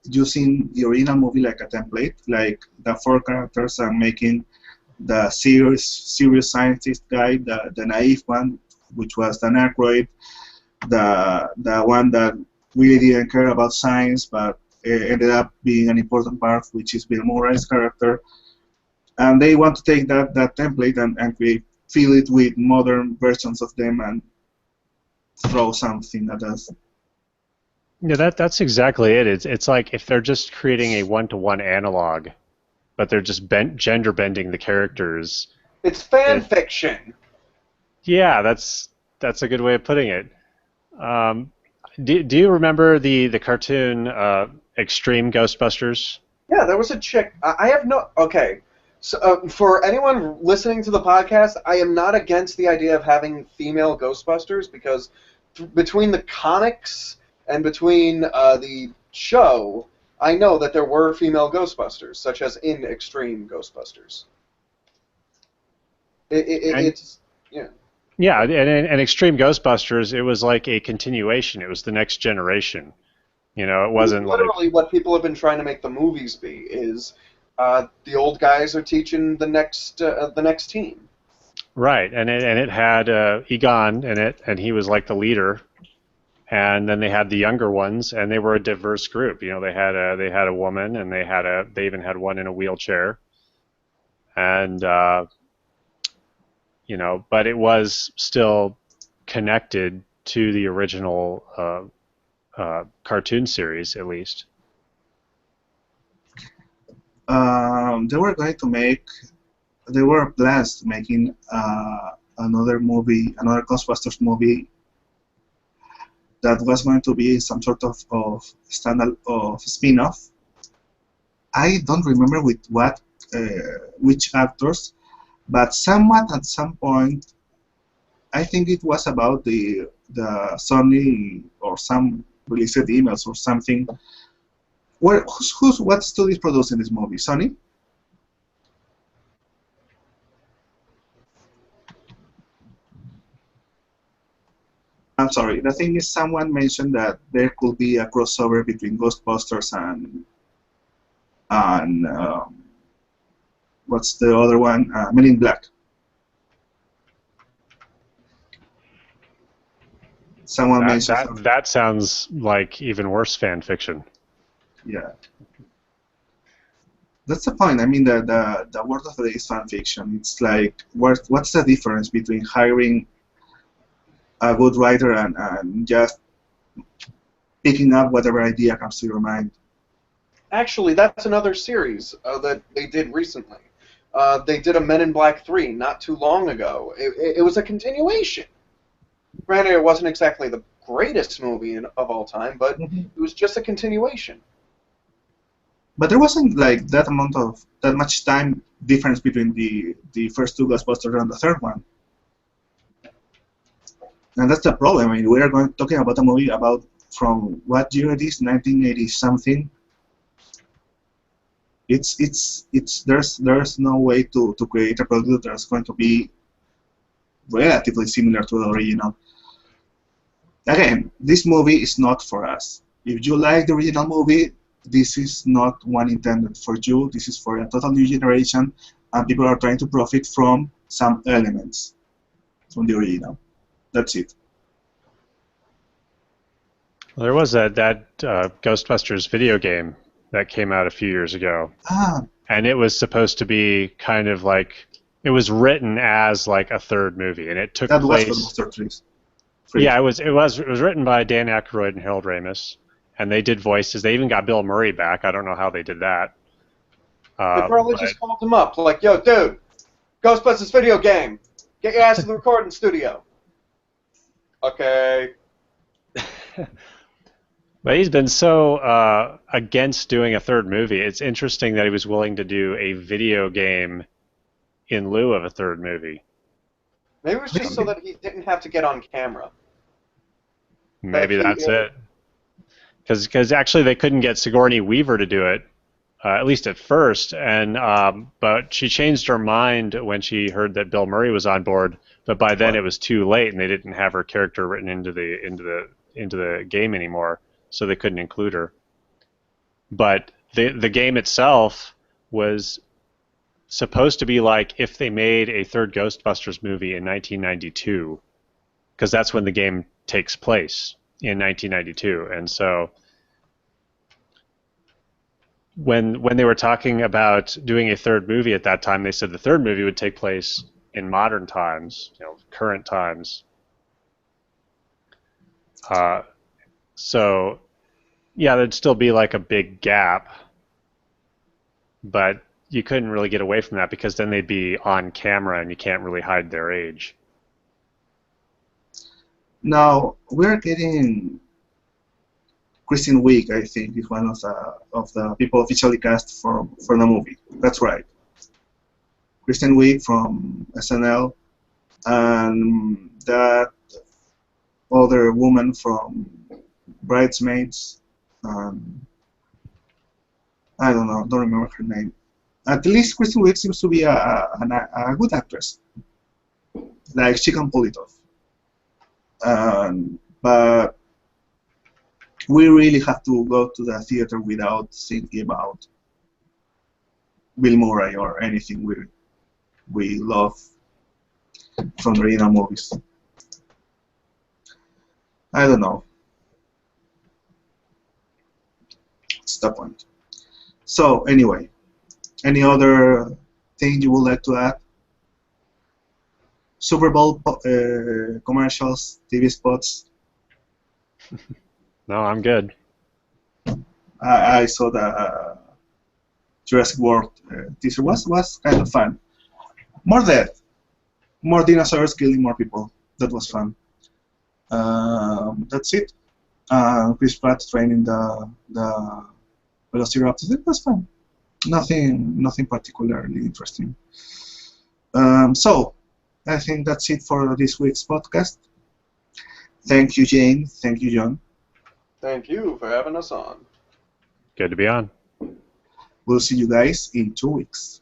Speaker 1: using the original movie like a template, like the four characters, and making the serious scientist guy, the naive one, which was Dan Aykroyd, the one that really didn't care about science, but ended up being an important part, which is Bill Murray's character. And they want to take that template and fill it with modern versions of them and throw something at us.
Speaker 3: Yeah, that's exactly it. It's like if they're just creating a one-to-one analog, but they're just gender bending the characters.
Speaker 2: It's fan fiction.
Speaker 3: Yeah, that's a good way of putting it. Do you remember the cartoon Extreme Ghostbusters?
Speaker 2: Yeah, there was a chick. I have no. Okay. So, for anyone listening to the podcast, I am not against the idea of having female Ghostbusters because between the comics and between the show, I know that there were female Ghostbusters, such as in Extreme Ghostbusters. It's yeah.
Speaker 3: Yeah, and Extreme Ghostbusters, it was like a continuation. It was the next generation. You know, it wasn't
Speaker 2: literally what people have been trying to make the movies be is the old guys are teaching the next team.
Speaker 3: Right, and it had Egon in it, and he was like the leader. And then they had the younger ones, and they were a diverse group. You know, they had a woman, and they even had one in a wheelchair. And you know, but it was still connected to the original cartoon series, at least.
Speaker 1: They were going to make. They were plans making another movie, another Ghostbusters movie. That was going to be some sort of standard of spin-off. I don't remember with what, which actors, but somewhat at some point, I think it was about the Sony or some released emails or something. What studio is producing this movie? Sony? I'm sorry. The thing is, someone mentioned that there could be a crossover between Ghostbusters and what's the other one? Men in Black. Someone mentioned
Speaker 3: that sounds like even worse fan fiction.
Speaker 1: Yeah, that's the point. I mean, the word of the day is fan fiction. It's like, what's the difference between hiring a good writer and just picking up whatever idea comes to your mind?
Speaker 2: Actually, that's another series that they did recently. They did a Men in Black 3 not too long ago. It was a continuation. Granted, it wasn't exactly the greatest movie of all time, but it was just a continuation.
Speaker 1: But there wasn't like that much time difference between the first two Ghostbusters and the third one. And that's the problem. I mean, we are talking about a movie about from what year it is, 1980 something. There's no way to create a product that's going to be relatively similar to the original. Again, this movie is not for us. If you like the original movie, this is not one intended for you. This is for a total new generation, and people are trying to profit from some elements from the original. That's it.
Speaker 3: Well, there was that Ghostbusters video game that came out a few years ago, and it was supposed to be kind of like, it was written as like a third movie, and it took place.
Speaker 1: Was for Ghostbusters.
Speaker 3: Yeah, it was written by Dan Aykroyd and Harold Ramis, and they did voices. They even got Bill Murray back. I don't know how they did that.
Speaker 2: They probably just called him up, like, "Yo, dude, Ghostbusters video game. Get your ass to the recording studio." Okay.
Speaker 3: But he's been so against doing a third movie. It's interesting that he was willing to do a video game in lieu of a third movie.
Speaker 2: Maybe it was just so that he didn't have to get on camera.
Speaker 3: Maybe that's it. Because actually they couldn't get Sigourney Weaver to do it, at least at first, and but she changed her mind when she heard that Bill Murray was on board. But by then it was too late, and they didn't have her character written into the game anymore, so they couldn't include her. But the game itself was supposed to be like if they made a third Ghostbusters movie in 1992, because that's when the game takes place. in 1992, and so when they were talking about doing a third movie at that time, they said the third movie would take place in modern times, current times. So yeah, there'd still be like a big gap, but you couldn't really get away from that because then they'd be on camera and you can't really hide their age.
Speaker 1: Now we're getting Kristen Wiig, I think, is one of the people officially cast for the movie. That's right. Kristen Wiig from SNL, and that other woman from Bridesmaids. I don't know, don't remember her name. At least Kristen Wiig seems to be a good actress. Like, she can pull it off. But we really have to go to the theater without thinking about Bill Murray or anything we love from the original movies. I don't know. What's the point? So anyway, any other thing you would like to add? Super Bowl commercials, TV spots.
Speaker 3: No, I'm good.
Speaker 1: I saw the Jurassic World teaser. Was kind of fun. More death, more dinosaurs killing more people. That was fun. That's it. Chris Pratt training the Velociraptors. It was fun. Nothing particularly interesting. So I think that's it for this week's podcast. Thank you, Jane. Thank you, John.
Speaker 2: Thank you for having us on.
Speaker 3: Good to be on.
Speaker 1: We'll see you guys in 2 weeks.